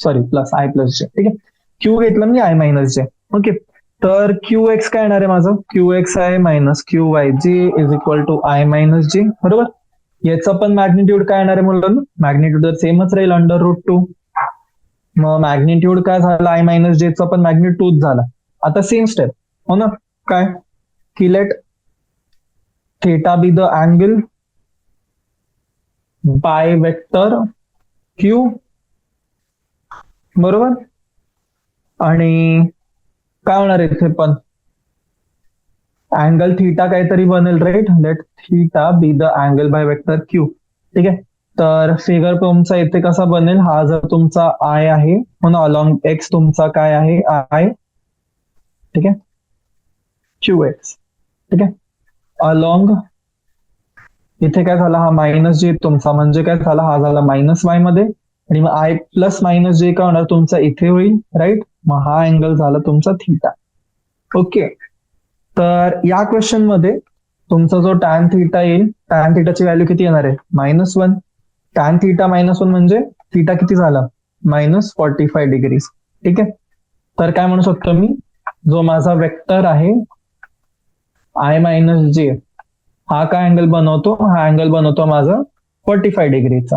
Speaker 1: sorry, plus I plus J. ठीक आहे, क्यू घेतलं मी आय मायनस जे. ओके, तर क्यू एक्स काय येणार आहे माझं? Q X I minus Q Y J is equal to I minus J, बरोबर. याचं पण मॅग्निट्यूड काय येणार आहे मुलांना? मॅग्निट्यूड तर सेमच राहील, अंडर रूट 2. मग मॅग्निट्यूड काय झालं? आय मायनस जेचा पण मॅग्निट्यूड 2 झाला. आता सेम स्टेप, हो ना, काय की late theta be the angle by vector Q, बरोबर. आणि काय होणार इथे पण अँगल थीटा काहीतरी बनेल, right. Let theta be the angle by vector Q. ठीक आहे. तर फिगर तुमचा इथे कसा बनेल, हा जर तुमचा आय आहे म्हणून अलॉंग एक्स तुमचा काय आहे आय, ठीक आहे, क्यू एक्स. ठीक आहे. अलॉंग इथे काय झाला, हा मायनस जे तुमचा म्हणजे काय झाला, हा झाला मायनस वाय मध्ये, आणि मग आय प्लस मायनस जे काय होणार तुमचा इथे होईल, राईट. मग हा अँगल झाला तुमचा थीटा. ओके. तर या क्वेश्चन मध्ये तुमचा जो टॅन थीटा येईल, टॅन थीटाची व्हॅल्यू किती येणार आहे, -1. टॅन थीटा -1 म्हणजे थीटा किती झाला, -45 डिग्रीज. ठीक आहे. तर काय म्हणू शकतो मी, जो माझा वेक्टर आहे आय मायनस जे, हा काय अँगल बनवतो, हा अँगल बनवतो माझा 45 डिग्रीचा,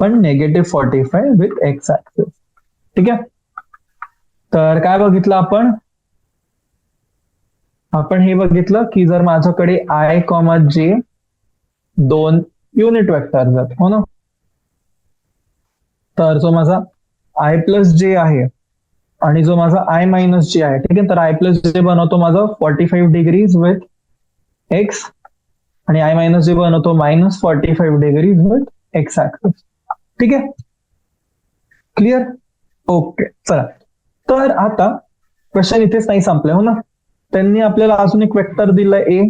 Speaker 1: पण -45 विथ एक्स ऍक्सिस. ठीक आहे. तर काय बघितलं आपण हे बघितलं की जर माझ्याकडे आय कॉमा जे दोन युनिट वेक्टर आहेत, हो ना, तर जो माझा आय प्लस जे आहे आणि जो माझा आय मायनस जे आहे, ठीक आहे, तर आय प्लस जे बनवतो माझा 45 डिग्रीज विथ एक्स, आणि आय मायनस जे बनवतो -45 डिग्रीज विथ एक्स ऍक्सिस. ठीक आहे. क्लिअर. ओके. चला, तर आता क्वेश्चन इथेच नाही संपले, हो ना. त्यांनी आपल्याला अजून एक वेक्टर दिलाय ए.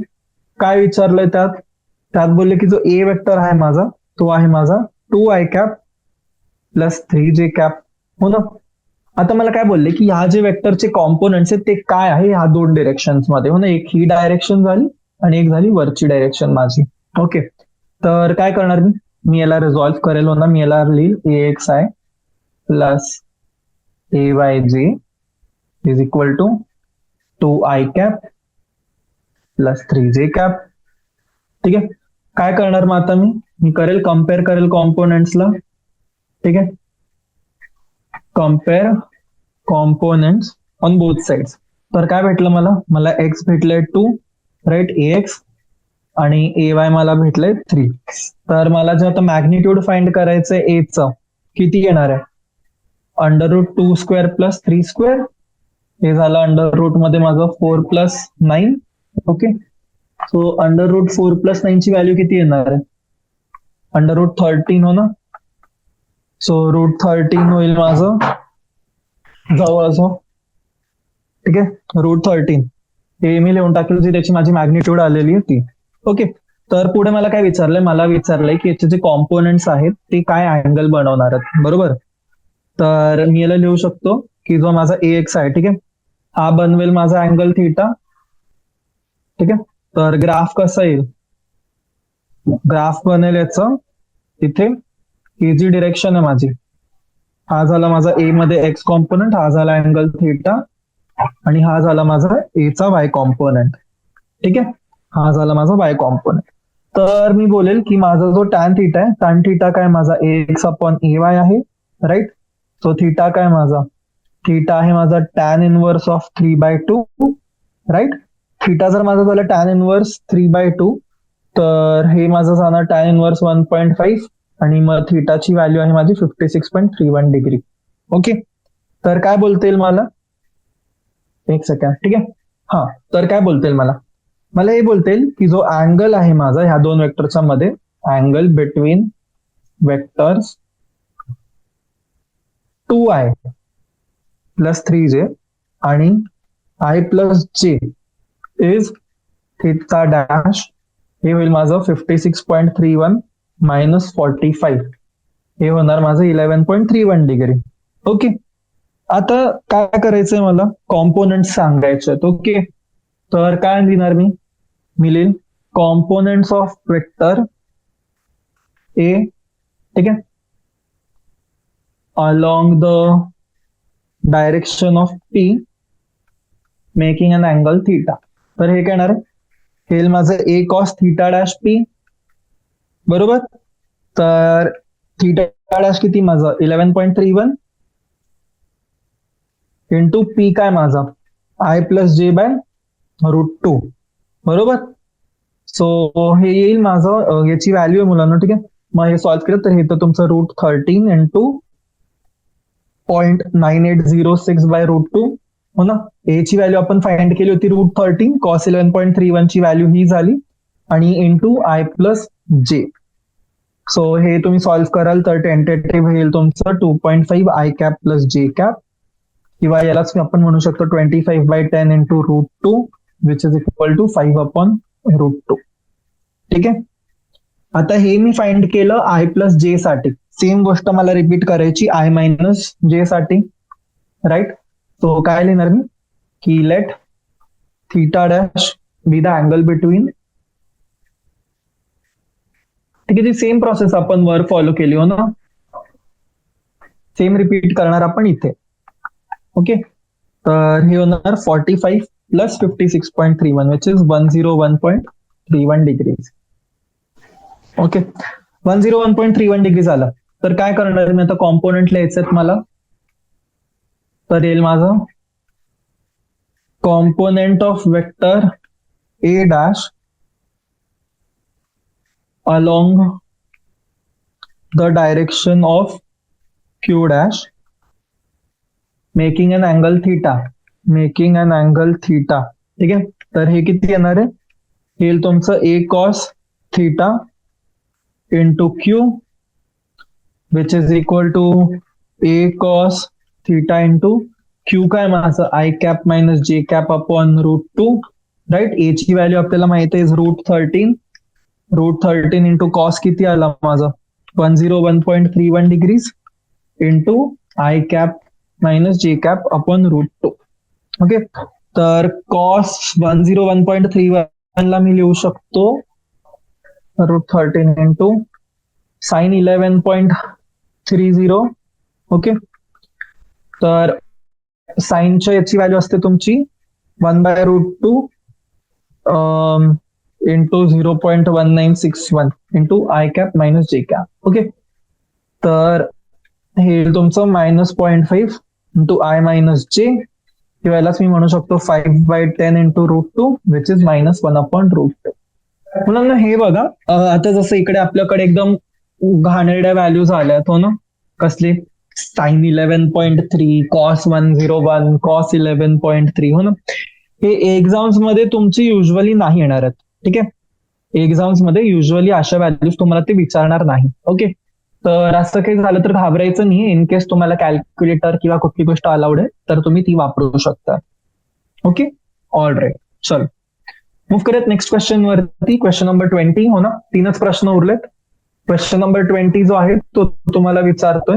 Speaker 1: काय विचारलंय त्यात, बोलले की जो ए वेक्टर आहे माझा, तो आहे माझा 2i प्लस 3j, हो ना. आता मला काय बोलले की ह्या जे वेक्टरचे कॉम्पोनंट्स आहेत ते काय आहे ह्या दोन डिरेक्शन्स मध्ये, हो ना. एक ही डायरेक्शन झाली आणि एक झाली वरची डायरेक्शन माझी. ओके. तर काय करणार मी याला रिझॉल्व्ह करेल, हो ना. मी याला लिहिल A X I plus A Y J is equal to 2i plus 3j. ठीक आहे. काय करणार मग आता मी करेल, कम्पेअर करेल कॉम्पोनंट्सला. ठीक आहे. Compare components on both sides. तर काय भेटलं मला एक्स भेटलंय 2, राईट, ए एक्स, आणि ए वाय मला भेटलंय 3. तर मला जे आता मॅग्निट्यूड फाइंड करायचंय एचं, किती येणार आहे, √2² प्लस 3². हे झालं अंडर रूट मध्ये माझं 4 प्लस 9. ओके. सो √4 प्लस 9 ची व्हॅल्यू किती येणार आहे, √13, हो ना. सो √13 होईल माझं जवळजवळ. ठीक आहे. √13 हे मी लिहून टाकेल, जी त्याची माझी मॅग्निट्यूड आलेली आहे ती. ओके. तर पुढे मला काय विचारलंय की याचे जे कॉम्पोनंट्स आहेत ते काय अँगल बनवणार आहेत, बरोबर. तर मी याला लिहू शकतो की जो माझा ए एक्स आहे, ठीक आहे, हा बनवेल माझा अँगल थीटा. ठीक आहे. तर ग्राफ कसा येईल, ग्राफ बनेल याचं, इथे ही जी डिरेक्शन आहे माझी, हा झाला माझा ए मध्ये एक्स कॉम्पोनंट, हा झाला अँगल थीटा, आणि हा झाला माझा एचा वाय कॉम्पोनंट. ठीक आहे. हा झाला माझा वाय कॉम्पोनंट. तर मी बोलेल की माझा जो टॅन थीटा आहे, टॅन थीटा काय माझा A X upon A Y आहे, राईट. सो थीटा काय माझा, थीटा आहे माझा tan inverse of 3/2, right. Theta जर माझा झाला टॅन इनवर्स 3/2, तर हे माझं जाणार टॅन इनवर्स 1.5, आणि मग थीटाची व्हॅल्यू आहे माझी 56.31 डिग्री. ओके. तर काय बोलता येईल मला, एक सेकंड. ठीक आहे. हा, तर काय बोलता येईल मला हे बोलता येईल की जो अँगल आहे माझा ह्या दोन वेक्टरच्या मध्ये, angle between vectors 2i plus 3j आणि i plus j is theta dash, हे होईल माझं 56.31 मायनस 45, हे होणार माझं 11.31 डिग्री. ओके. आता काय करायचंय मला, कॉम्पोनंट सांगायचे. ओके. तर काय लिहिणार मी लिहिल कॉम्पोनंट्स ऑफ वेक्टर ए, ठीक आहे, along the direction of P making an angle theta. तर हे काय येणार आहे, हे माझं ए कॉस थीटा डॅश पी, बरोबर. तर थीटा डॅश किती माझं 11.31 इंटू पी काय माझा आय प्लस जे बाय √2 बरोबर. सो हे येईल माझं याची व्हॅल्यू आहे मुलांना, ठीक आहे. मग हे सॉल्व्ह केलं तर हे तर तुमचं √13 इंटू 0.9806 बाय √2 हो ना. एची व्हॅल्यू आपण फाइंड केली होती √13, कॉस 11.31 ची व्हॅल्यू ही झाली आणि into I plus J. So हे तुम्ही सॉल्व्ह कराल तर टेंटेटिव्ह होईल तुमचं 2.5 I cap plus J cap, किंवा यालाच आपण म्हणू शकतो 25/10 into √2 which is equal to 5/√2. ठीक आहे. आता हे मी फाइंड केलं आय प्लस जे साठी. सेम गोष्ट मला रिपीट करायची आय मायनस जे साठी, राईट. सो काय लिहिणार मी की let theta dash B the angle between, ठीक आहे. ती सेम प्रोसेस आपण वर फॉलो केली हो ना, सेम रिपीट करणार आपण इथे. ओके. तर हे होणार 45 plus 56.31 which is 101.31 degrees. Okay. 101.31 degree झालं तर काय करणार मी आता, कॉम्पोनंट लिहायचं मला. तर येईल माझं component of vector A dash along the direction of q dash making an angle theta, making an angle theta. ठीक आहे. तर हे किती येणार आहे, येईल तुमचं a cos theta into q which is equal to a cos theta into q काय माझं i cap minus j cap upon √2, right. a ची व्हॅल्यू आपल्याला माहिती आहे √13 इंटू कॉस किती आला माझं 101.31 degrees into I cap minus जे कॅप अपॉन √2. ओके. तर कॉस 101.31 ला मी लिहू शकतो √13 इंटू साइन 11.30. ओके. तर साईनच्या याची व्हॅल्यू असते तुमची 1/√2 into 0.1961 into I cap minus जे कॅप. ओके. तर हे तुमचं -0.5 इंटू आय मायनस जे, यालाच मी म्हणू शकतो 5/10 इंटू √2 विच इज -1/√2. मुलांना हे बघा, आता जसं इकडे आपल्याकडे एकदम घाणेरड्या व्हॅल्यूज आल्यात हो ना, कसले साइन 11.3, कॉस 101, कॉस 11.3 हो ना. हे एक्झाम्स मध्ये तुमची युजली नाही येणार आहेत. ठीक आहे. एक्झाम्स मध्ये युजली अशा व्हॅल्यूज तुम्हाला ते विचारणार नाही. ओके. तर असं काही झालं तर घाबरायचं नाही. इन केस तुम्हाला कॅल्क्युलेटर किंवा कुठली गोष्ट अलाउड आहे तर तुम्ही ती वापरू शकता. ओके. All right. चल मूव्ह करूयात नेक्स्ट क्वेश्चन वरती. क्वेश्चन नंबर 20 हो ना, 3च प्रश्न उरलेत. क्वेश्चन नंबर 20 जो आहे तो तुम्हाला विचारतोय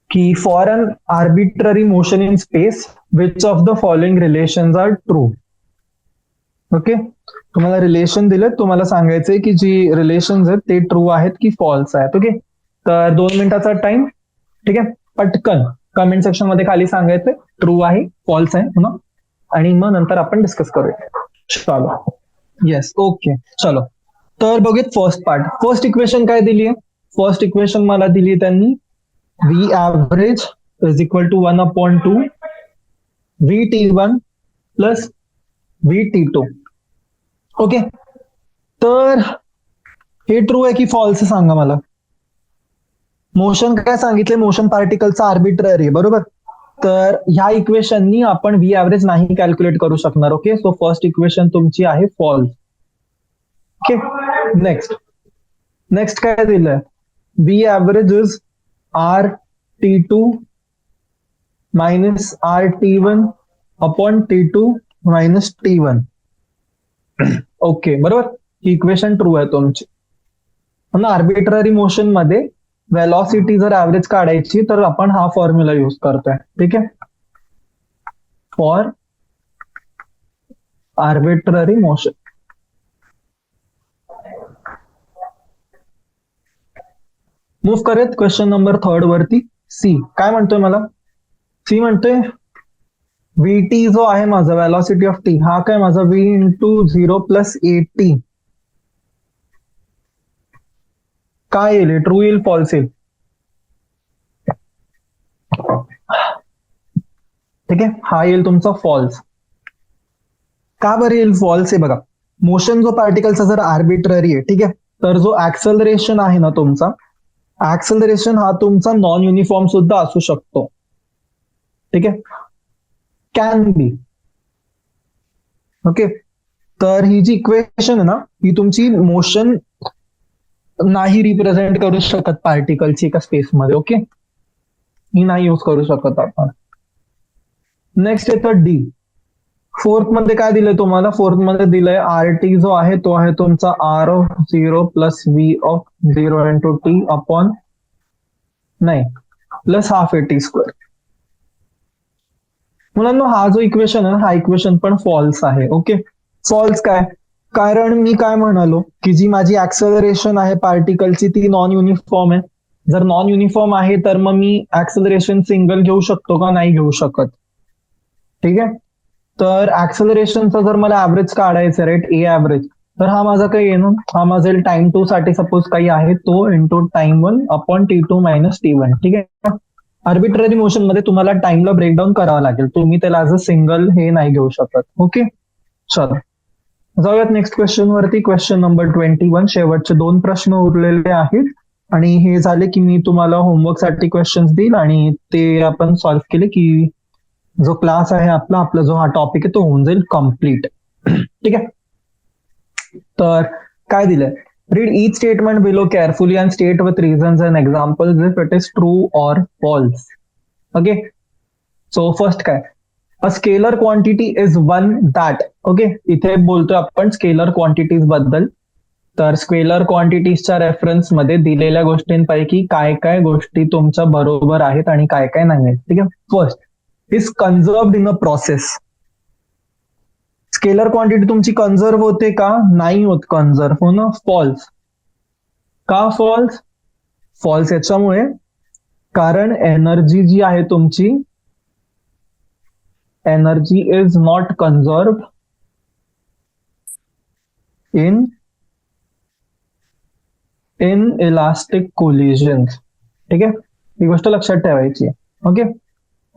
Speaker 1: की for an arbitrary motion in space which of the following relations are true. Okay. तुम्हाला रिलेशन दिलेत, तुम्हाला सांगायचंय की जी रिलेशन्स आहेत ते ट्रू आहेत की फॉल्स आहेत. ओके. तर 2 मिनिटाचा टाइम. ठीक आहे. पटकन कमेंट सेक्शन मध्ये खाली सांगायचंय ट्रू आहे फॉल्स आहे हो ना, आणि मग नंतर आपण डिस्कस करूया. चलो. येस. ओके. चलो. तर बघूयात फर्स्ट पार्ट. फर्स्ट इक्वेशन काय दिली आहे, फर्स्ट इक्वेशन मला दिली त्यांनी V average is equal to 1/2 VT1 plus VT2. Okay. तर हे ट्रू आहे की फॉल्स आहे सांगा मला. मोशन काय सांगितले, मोशन पार्टिकलचा आर्बिट्ररी बरोबर. तर ह्या इक्वेशननी आपण व्ही ॲव्हरेज नाही कॅल्क्युलेट करू शकणार. ओके. सो फर्स्ट इक्वेशन तुमची आहे फॉल्स. ओके. नेक्स्ट काय दिलंय, V average is RT2 minus RT1 upon T2 minus T1. Okay. बरोबर. ही इक्वेशन ट्रू आहे तुमची. आर्बिट्ररी मोशन मध्ये वेलॉसिटी जर ऍव्हरेज काढायची तर आपण हा फॉर्म्युला यूज करतोय. ठीक आहे. For arbitrary motion. मूव्ह करूयात क्वेश्चन नंबर 3 वरती. सी काय म्हणतोय मला, सी म्हणतोय VT जो आहे माझा वेलॉसिटी ऑफ टी, हा काय माझा V इंटू 0 प्लस AT काय येईल, ट्रू येईल फॉल्स येईल. ठीक आहे, हा येईल तुमचा फॉल्स. का बरं येईल फॉल्स? आहे बघा, मोशन जो पार्टिकलचा जर आर्बिट्ररी आहे, ठीक आहे, तर जो ऍक्सलरेशन आहे ना तुमचा, ऍक्सलरेशन हा तुमचा नॉन युनिफॉर्म सुद्धा असू शकतो. ठीक आहे, कॅन बी. ओके, तर ही जी इक्वेशन आहे ना, ही तुमची मोशन नाही रिप्रेझेंट करू शकत पार्टिकलची एका स्पेसमध्ये. ओके, ही नाही यूज करू शकत आपण. नेक्स्ट येतं डी. फोर्थ मध्ये काय दिलंय तुम्हाला? फोर्थ मध्ये दिलंय आर टी जो आहे तो आहे तुमचा R of 0 plus V of 0 into T upon नाही plus half A T square. मुलांना हा जो इक्वेशन आहे हा इक्वेशन पण फॉल्स आहे. ओके, फॉल्स काय? कारण मी काय म्हणालो की जी माझी ऍक्सेलरेशन आहे पार्टिकलची ती नॉन युनिफॉर्म आहे. जर नॉन युनिफॉर्म आहे तर मग मी ऍक्सेलरेशन सिंगल घेऊ शकतो का? नाही घेऊ शकत. ठीक आहे, तर ऍक्सेलरेशनचा जर मला ऍव्हरेज काढायचं राईट, ए ऍव्हरेज, तर हा माझा काही आहे ना, हा माझा टाइम टू साठी सपोज काही आहे तो into time 1 upon T2 minus T1. ठीक आहे, आर्बिट्ररी मोशन मध्ये तुम्हाला टाइमला ब्रेकडाऊन करावं लागेल, तुम्ही त्याला ऍज अ सिंगल हे नाही घेऊ शकत. ओके, चला जाऊयात नेक्स्ट क्वेश्चन वरती. Question number 21. शेवटचे 2 प्रश्न उरलेले आहेत आणि हे झाले की मी तुम्हाला होमवर्क साठी क्वेश्चन्स देईल आणि ते आपण सॉल्व्ह केले की जो क्लास आहे आपला, आपला जो हा टॉपिक आहे तो होऊन जाईल कम्प्लीट. ठीक आहे, तर काय दिलंय? Read each statement below carefully and state with reasons and examples if it is true or false. Okay, so first काय? A scalar quantity is one that. Okay, इथे बोलतोय आपण स्केलर क्वांटिटीज बद्दल. तर स्केलर क्वांटिटीजच्या रेफरन्स मध्ये दिलेल्या गोष्टींपैकी काय काय गोष्टी तुमच्या बरोबर आहेत आणि काय काय नाही आहेत. ठीक आहे, first is conserved in a process. Scalar quantity तुमची कन्झर्व होते का? नाही होत कन्झर्व, हो ना, फॉल्स. का फॉल्स? फॉल्स याच्यामुळे कारण एनर्जी जी आहे तुमची, energy is not conserve in elastic collisions. ठीक आहे, ही गोष्ट लक्षात ठेवायची. ओके,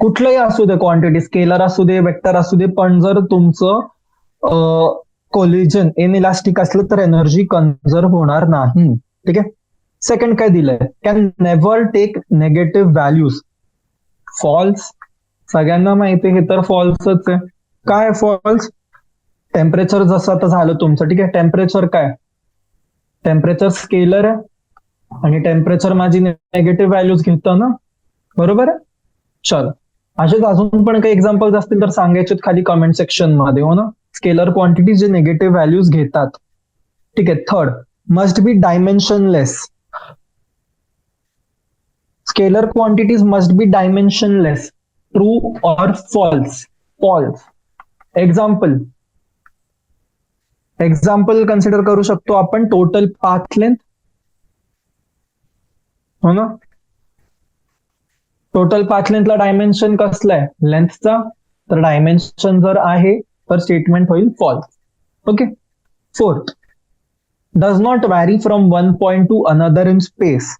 Speaker 1: कुठलंही असू दे क्वांटिटी, स्केलर असू दे, वेक्टर असू दे, पण जर तुमचं कोलिजन इन इलास्टिक असलं तर एनर्जी कन्झर्व होणार नाही. ठीक आहे, सेकंड काय दिलंय? Can never take negative values. False. सगळ्यांना माहिती आहे हे तर फॉल्सच आहे. काय फॉल्स? टेम्परेचर जसं आता झालं तुमचं, ठीक आहे, टेम्परेचर काय? टेम्परेचर स्केलर आहे आणि टेम्परेचर माझी नेगेटिव्ह व्हॅल्यूज घेतं ना, बरोबर आहे. चल, असेच अजून पण काही एक्झाम्पल्स असतील तर सांगायचे खाली कमेंट सेक्शन मध्ये, हो ना. स्केलर क्वांटिटी जे निगेटिव्ह व्हॅल्यूज घेतात. ठीक आहे, third must be dimensionless. Scalar quantities must be dimensionless. True और फॉल्स? फॉल्स. एक्झाम्पल कन्सिडर करू शकतो आपण टोटल पाथ लेंथ, हो ना. टोटल पाथ लेंथला डायमेन्शन कसलं आहे? लेंथचा. तर डायमेन्शन जर आहे तर स्टेटमेंट होईल false. Okay, fourth does not vary from one point to another in space.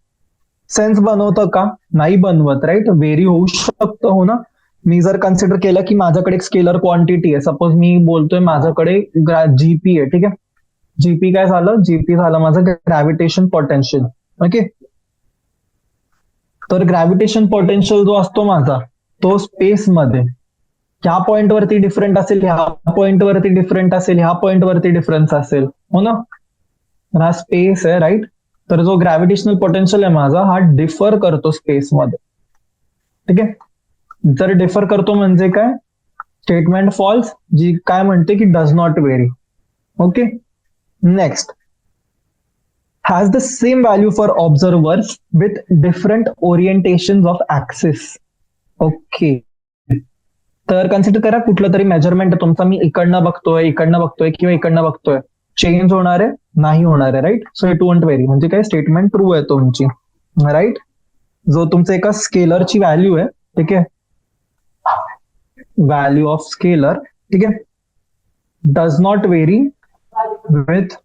Speaker 1: Sense बनवतं का? नाही बनवत, राईट. व्हेरी होऊ शकतं, हो ना. मी जर कन्सिडर केलं की माझ्याकडे एक स्केलर क्वांटिटी आहे, सपोज मी बोलतोय माझ्याकडे जीपी आहे. ठीक आहे, जीपी काय झालं? जीपी झालं माझं ग्रॅव्हिटेशन पोटेन्शियल. ओके, तर ग्रॅव्हिटेशन पोटेन्शियल जो असतो माझा तो स्पेस मध्ये ह्या पॉइंट वरती डिफरंट असेल, ह्या पॉइंट वरती डिफरंट असेल, ह्या पॉइंट वरती डिफरन्स असेल, हो ना. हा स्पेस आहे, राईट. तर जो ग्रॅव्हिटेशनल पोटेन्शियल आहे माझा हा डिफर करतो स्पेस मध्ये. ठीक आहे, जर डिफर करतो म्हणजे काय? स्टेटमेंट फॉल्स, जी काय म्हणते की does not very. Okay, next has the same value for observers with different orientations of axis. Okay, तर कन्सिडर करा कुठलं तरी मेजरमेंट तुमचा, मी इकडनं बघतोय किंवा इकडनं बघतोय, चेंज होणार आहे? नाही होणार आहे, right. So it won't vary, म्हणजे काय? स्टेटमेंट ट्रू आहे तुमची, राईट. जो तुमचा एका स्केलरची व्हॅल्यू आहे, ठीक आहे, व्हॅल्यू ऑफ स्केलर, ठीक आहे, does not vary with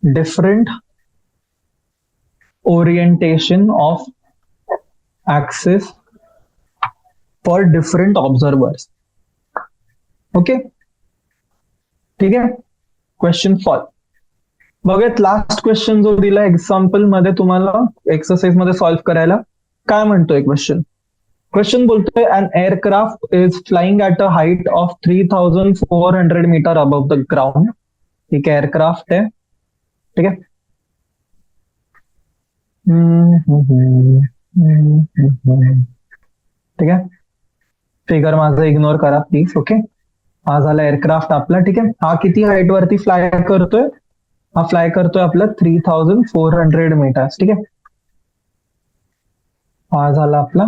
Speaker 1: different orientation of axis for different observers. Okay, ठीक आहे. Question solve. बघूयात लास्ट क्वेश्चन जो दिला एक्झाम्पल मध्ये तुम्हाला एक्सरसाइज मध्ये सॉल्व्ह करायला. काय म्हणतोय क्वेश्चन? क्वेश्चन बोलतोय an aircraft is flying at a height of 3400 metre above the ground. एक एअरक्राफ्ट आहे, ठीक आहे. ठीक आहे, फिगर माझा इग्नोर करा प्लीज. ओके, हा झाला एअरक्राफ्ट आपला. ठीक आहे, हा किती हाईट वरती फ्लाय करतोय? हा फ्लाय करतोय आपला 3400 मीटर्स. ठीक आहे, हा झाला आपला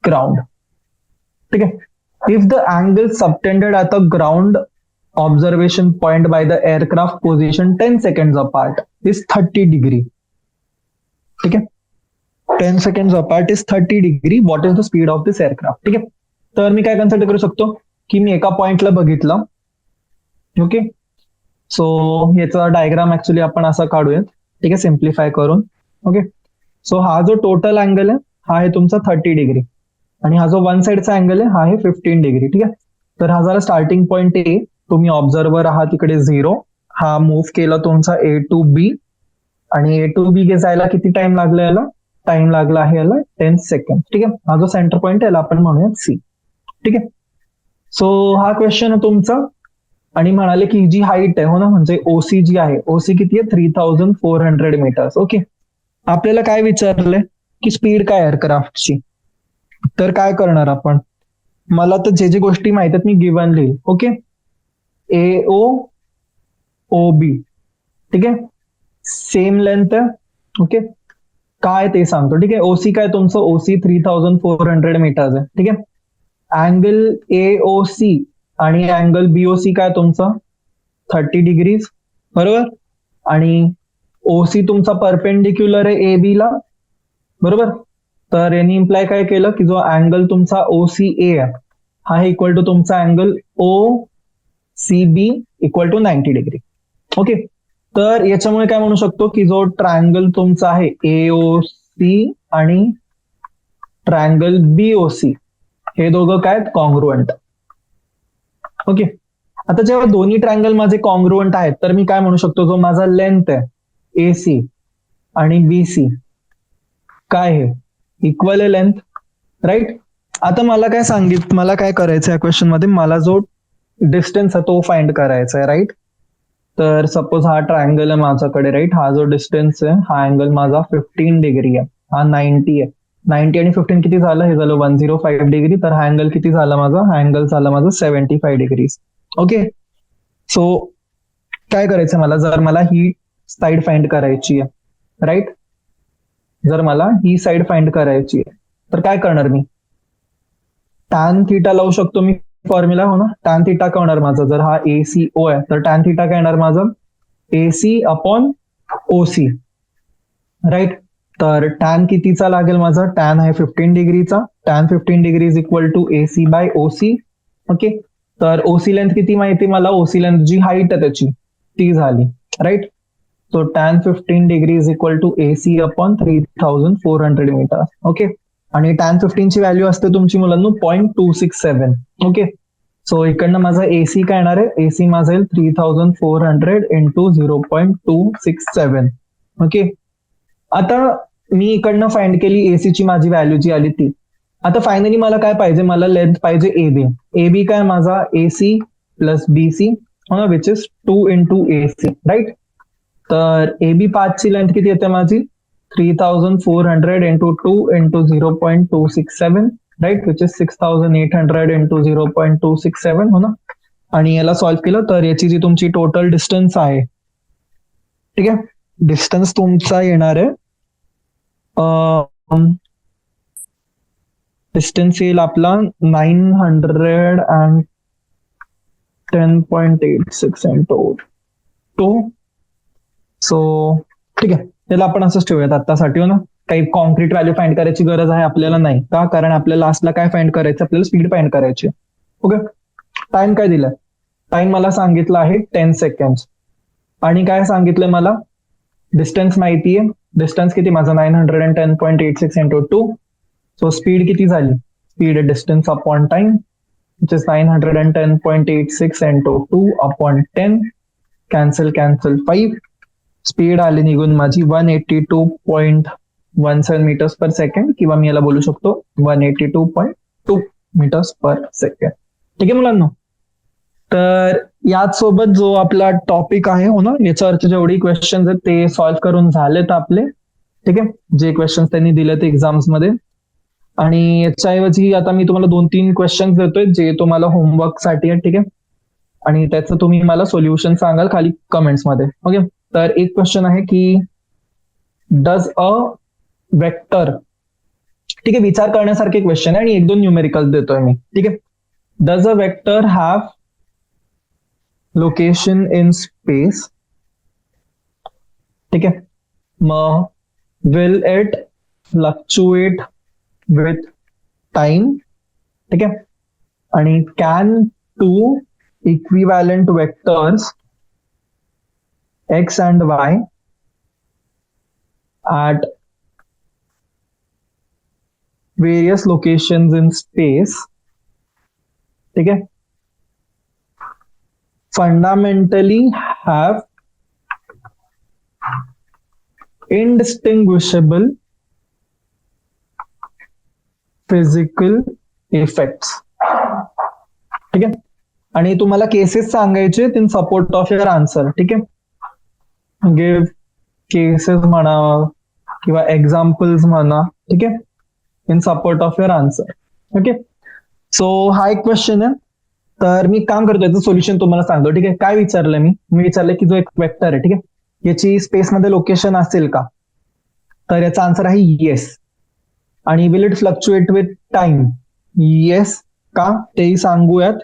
Speaker 1: ग्राउंड. ठीक आहे. If the angle subtended at the ground observation point by the aircraft position 10 seconds apart is 30 degree. ठीक आहे, 10 seconds apart is 30 degree. What is the speed of this aircraft? ठीक आहे, तर मी काय कन्सिडर करू शकतो की मी एका पॉइंटला बघितलं. ओके, सो याचा डायग्राम ऍक्च्युली आपण असा काढूया. ठीक आहे, सिम्प्लिफाय करून. ओके, सो हा जो टोटल अँगल आहे हा आहे तुमचा 30 डिग्री आणि हा जो वन साइडचा अँगल आहे हा आहे 15 डिग्री. ठीक आहे, तर हा झाला स्टार्टिंग पॉइंट ए. तुम्ही ऑब्झर्वर आहात तिकडे 0. हा मूव्ह केला तुमचा ए टू बी आणि ए टू बी जायला किती टाइम लागला? याला टाइम लागला आहे याला 10 सेकंड. ठीक आहे, हा जो सेंटर पॉइंट याला आपण म्हणूयात सी. ठीक आहे, सो हा क्वेश्चन आहे तुमचा आणि म्हणाले की जी हाईट आहे हो ना, म्हणजे ओसी जी आहे, ओसी किती आहे? 3400 मीटर्स. ओके, आपल्याला काय विचारलंय की स्पीड काय एअरक्राफ्टची? तर काय करणार आपण? मला तर जे जे गोष्टी माहित आहेत मी गिवन लिहिल. ओके, ए ओ ओ बी. ठीक आहे, सेम लेंथ आहे. ओके, काय ते सांगतो. ठीक आहे, ओसी काय तुमचं? ओसी 3400 मीटर्स आहे. ठीक आहे, अँगल एओसी आणि अँगल बीओसी काय तुमचा? 30 डिग्रीज, बरोबर. आणि ओसी तुमचा परपेंडिक्युलर आहे ए बी ला, बरोबर. तर यांनी इम्प्लाय काय केलं की जो अँगल तुमचा ओसी ए आहे हा आहे इक्वल टू तुमचा angle O C B equal to 90 degree. Okay, तर याच्यामुळे काय म्हणू शकतो की जो ट्रायंगल तुमचा आहे एओसी आणि ट्रायंगल बीओसी हे दोघं काय कॉन्ग्रुएंट. ओके, आता जेव्हा दोन्ही ट्रायंगल माझे कॉन्ग्रुएंट आहेत तर मी काय म्हणू शकतो, जो माझा लेंथ आहे एसी आणि बीसी काय आहे? इक्वल आहे लेंथ, राईट. आता मला काय करायचं या क्वेश्चन मध्ये? मला जो डिस्टन्स आहे तो फाइंड करायचा आहे, राईट. तर सपोज हा ट्रायंगल आहे माझ्याकडे, राईट. हा जो डिस्टन्स आहे हा अँगल माझा 15 डिग्री आहे, हा 90 आहे. 90 आणि 15 किती झालं? हे झालं 105 डिग्री. तर हा अँगल किती झाला माझा? हा अँगल झाला माझा 75 डिग्रीज. ओके, सो काय करायचं मला? जर मला ही साईड फाइंड करायची आहे, राईट. जर मला ही साईड फाइंड करायची आहे तर काय करणार मी? टॅन थिटा लावू शकतो मी फॉर्म्युला, हो ना. टॅन थिटा काय होणार माझा? जर हा एसीओ आहे तर टॅन थिटा काय येणार माझं? AC upon OC, right. तर टॅन कितीचा लागेल माझा? टॅन आहे 15 डिग्रीचा. Tan 15 degree is equal to AC by OC. Okay, तर ओसी लेंथ किती माहिती मला? ओसी लेंथ जी हाईट आहे त्याची ती झाली, right. So tan 15 degree is equal to AC upon 3400 metre. Okay, आणि टॅन 15 ची व्हॅल्यू असते तुमची मुलांनो 0.267. ओके, सो इकडनं माझा एसी काय येणार आहे? एसी माझा येईल 3400 इंटू 0.267. ओके, आता मी इकडनं फाइंड केली एसीची माझी व्हॅल्यू जी आली ती. आता फायनली मला काय पाहिजे? मला लेंथ पाहिजे एबी. एबी काय माझा? AC plus BC, which is 2 into AC, right. तर एबी पाथची लेंथ किती येते माझी? 3400 into 2 into 0.267, right, which is 6800 into 0.267, हो ना. आणि याला सॉल्व्ह केलं तर याची जी तुमची टोटल डिस्टन्स आहे, ठीक आहे, डिस्टन्स तुमचा येणार आहे डिस्टन्स येईल आपला 910.86 इंटू 2. सो ठीक आहे, त्याला आपण असंच ठेवूयात आतासाठी, हो ना. काही कॉन्क्रीट व्हॅल्यू फाइंड करायची गरज आहे आपल्याला नाही का? कारण आपल्याला लास्टला काय फाइंड करायचं? आपल्याला स्पीड फाइंड करायची. ओके, टाइम काय दिलाय? टाइम मला सांगितलं आहे 10 सेकंड. आणि काय सांगितलंय मला? डिस्टन्स माहितीये. डिस्टन्स किती माझा? 910.86 इंटू 2. सो स्पीड किती झाली? Speed distance upon time which is 910.86 into 2 upon 10. Cancel 5. Speed आली निघून माझी 182.17 मीटर्स पर सेकंड, किंवा मी याला बोलू शकतो 182.2 मीटर्स पर सेकंड. ठीक आहे मुलांना. तर याच सोबत जो आपला टॉपिक आहे हो ना, याच्यावरचे जेवढी क्वेश्चन आहेत ते सॉल्व्ह करून झालेत आपले. ठीक आहे, जे क्वेश्चन त्यांनी दिले ते एक्झाम्स मध्ये. आणि याच्याऐवजी आता मी तुम्हाला 2-3 क्वेश्चन देतोय जे तुम्हाला होमवर्क साठी आहे. ठीक आहे, आणि त्याचं तुम्ही मला सोल्युशन सांगाल खाली कमेंट्स मध्ये. ओके, तर एक क्वेश्चन आहे की डज अ वेक्टर, ठीक आहे, विचार करण्यासारखे क्वेश्चन आहे आणि 1-2 न्यूमेरिकल देतोय मी. ठीक आहे, does a vector have location in space. ठीक आहे, मग will it fluctuate with time. ठीक आहे, आणि can 2 equivalent vectors x and y at various locations in space, ठीक है, fundamentally have indistinguishable physical effects. ठीक है, आणि तुम्हाला केसेस सांगायचे in support of your answer. ठीक आहे, गिव्ह केसेस म्हणा किंवा एक्झाम्पल्स म्हणा. ठीक आहे, in support of your answer. Okay, so हा एक क्वेश्चन आहे. तर मी काम करतो, याचं सोल्युशन तुम्हाला सांगतो. ठीक आहे, काय विचारलंय मी विचारलंय की जो एक वेक्टर आहे, ठीक आहे, याची स्पेसमध्ये लोकेशन असेल का, तर याचा आन्सर आहे येस. आणि will it fluctuate with time, yes का तेही सांगूयात.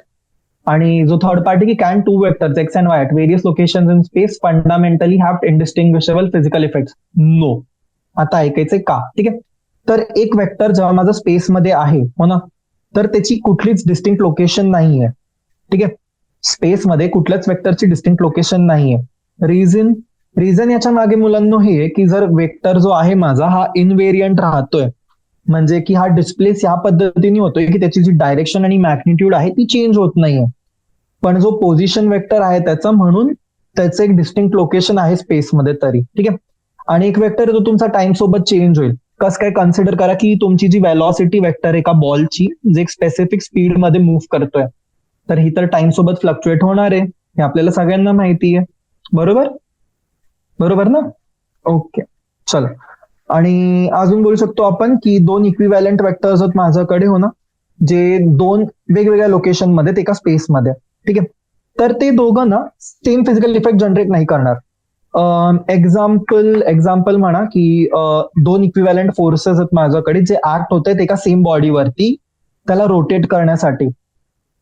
Speaker 1: आणि जो थर्ड पार्ट आहे की can 2 vectors X and Y at various locations in space fundamentally have indistinguishable physical effects. No. आता ऐकायचंय का. ठीक आहे, तर एक वेक्टर जेव्हा माझं स्पेसमध्ये आहे हो ना, तर त्याची कुठलीच डिस्टिंक्ट लोकेशन नाहीये. ठीक आहे, स्पेसमध्ये कुठल्याच वेक्टरची डिस्टिंक्ट लोकेशन नाहीये. रिझन याच्या मागे मुलांनो हे आहे की जर वेक्टर जो आहे माझा हा इनव्हेरियंट राहतोय, म्हणजे की हा डिस्प्लेस या पद्धतीने होतोय की त्याची जी डायरेक्शन आणि मॅग्निट्यूड आहे ती चेंज होत नाहीये, पण जो पोझिशन वेक्टर आहे त्याचा, म्हणून त्याचं एक डिस्टिंक्ट लोकेशन आहे स्पेसमध्ये तरी. ठीक आहे, आणि एक वेक्टर जो तुमचा टाइम सोबत चेंज होईल. कसं काय, कन्सिडर करा की तुमची जी व्हेलॉसिटी वेक्टर आहे का बॉलची, जे एक स्पेसिफिक स्पीड मध्ये मूव्ह करतोय, तर ही तर टाइम सोबत फ्लक्च्युएट होणार आहे, हे आपल्याला सगळ्यांना माहिती आहे. बरोबर ना. ओके, चला. आणि अजून बोलू शकतो आपण की 2 इक्विव्हॅलंट वेक्टर्स आहेत माझ्याकडे हो ना, जे 2 वेगवेगळ्या लोकेशन मध्ये एका स्पेसमध्ये. ठीक आहे, तर ते दोघं ना सेम फिजिकल इफेक्ट जनरेट नाही करणार. एक्झाम्पल म्हणा की 2 इक्विव्हॅलंट फोर्सेस आहेत माझ्याकडे जे ऍक्ट होत आहेत एका सेम बॉडीवरती त्याला रोटेट करण्यासाठी,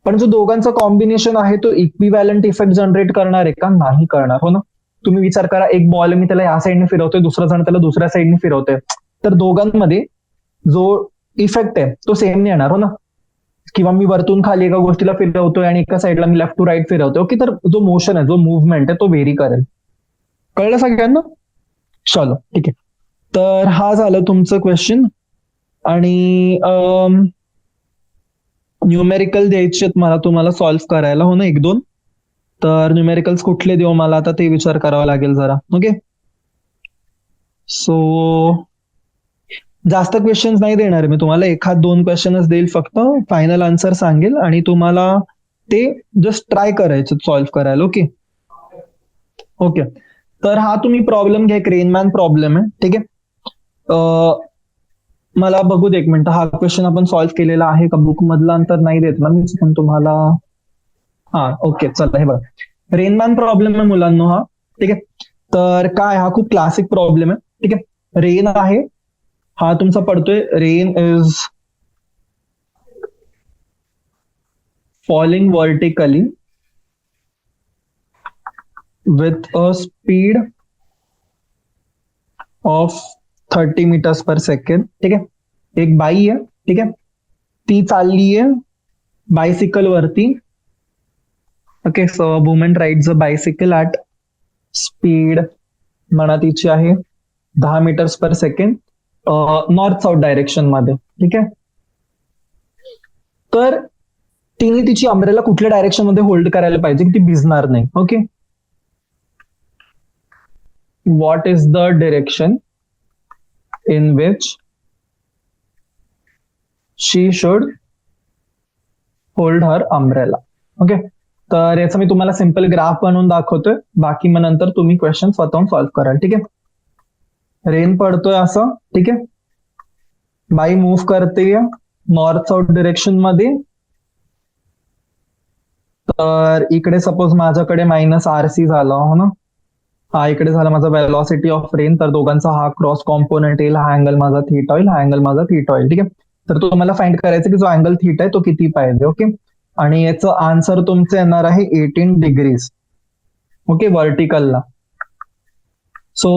Speaker 1: पण जो दोघांचं कॉम्बिनेशन आहे तो इक्विव्हॅलंट इफेक्ट जनरेट करणार आहे का, नाही करणार हो ना. तुम्ही विचार करा, एक बॉल मी त्याला या साईडने फिरवतोय, दुसरा जण त्याला दुसऱ्या साईडने फिरवतोय, तर दोघांमध्ये जो इफेक्ट आहे तो सेम नाही येणार हो ना. किंवा मी वरतून खाली एका गोष्टीला फिरवतोय आणि एका साईडला मी लेफ्ट टू राईट फिरवतोय. ओके, तर जो मोशन आहे, जो मुवमेंट आहे तो व्हेरी करेल. कळलं सगळ्यांना. चलो, ठीक आहे, तर हा झालं तुमचं क्वेश्चन. आणि न्यूमेरिकल द्यायचे मला तुम्हाला सॉल्व्ह करायला हो ना 1-2. तर न्यूमेरिकल्स कुठले देऊ मला आता ते विचार करावा लागेल जरा. ओके, सो जास्त क्वेश्चन्स नाही देणार मी तुम्हाला, 1-2 क्वेश्चनच देईल फक्त. फायनल आन्सर सांगेल आणि तुम्हाला ते जस्ट ट्राय करायचं सॉल्व्ह करायला. ओके, तर हा तुम्ही प्रॉब्लेम घ्या, रेनमॅन प्रॉब्लेम आहे. ठीक आहे, मला बघू दे एक मिनिट, हा क्वेश्चन आपण सॉल्व्ह केलेला आहे का बुक मधला, तर नाही देत ना मी पण तुम्हाला. हा, ओके, चला, हे बघा, रेनमॅन प्रॉब्लेम आहे मुलांनो हा. ठीक आहे, तर काय, हा खूप क्लासिक प्रॉब्लेम आहे. ठीक आहे, रेन आहे, हा तुमचा पडतोय, rain is falling vertically with a speed of 30 metres per second. ठीक आहे, एक बाई आहे, ठीक आहे, ती चालली आहे बायसिकल वरती. Okay, so woman rides a bicycle at speed म्हणा तिची आहे 10 metres per second north south direction मध्ये. ठीक आहे, तर तिने तिची अम्ब्रेला कुठल्या डायरेक्शन मध्ये होल्ड करायला पाहिजे की ती भिजणार नाही. Okay, what is the direction in which she should hold her umbrella. Okay, तर याचं मी तुम्हाला सिंपल ग्राफ बनवून दाखवतोय, बाकी मग नंतर तुम्ही क्वेश्चन स्वतःहून सॉल्व्ह कराल. ठीक आहे, रेन पडतोय असं. ठीक आहे, बाई मूव्ह करते नॉर्थ साऊथ डिरेक्शन मध्ये. तर इकडे सपोज माझ्याकडे -RC झाला हो ना, हा इकडे झाला माझा वेलॉसिटी ऑफ रेन. तर दोघांचा हा क्रॉस कॉम्पोनंट येईल, हा अँगल माझा थीटा होईल, हा अँगल माझा थीटा होईल. ठीक आहे, तर तुम्हाला फाइंड करायचं की जो अँगल थीटा आहे तो किती पाहिजे. ओके, आणि याचं आन्सर तुमचं येणार आहे 18 डिग्रीज. ओके, व्हर्टिकलला. So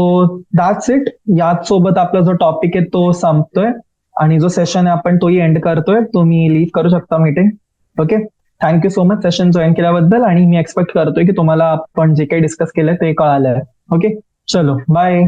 Speaker 1: that's it. याच सोबत आपला जो टॉपिक आहे तो संपतोय आणि जो सेशन आहे आपण तोही एंड करतोय. तुम्ही लीव्ह करू शकता meeting. Okay, thank you so much session join केल्याबद्दल, आणि मी एक्सपेक्ट करतोय की तुम्हाला आपण जे काही डिस्कस केलंय ते कळालंय. ओके, चलो बाय.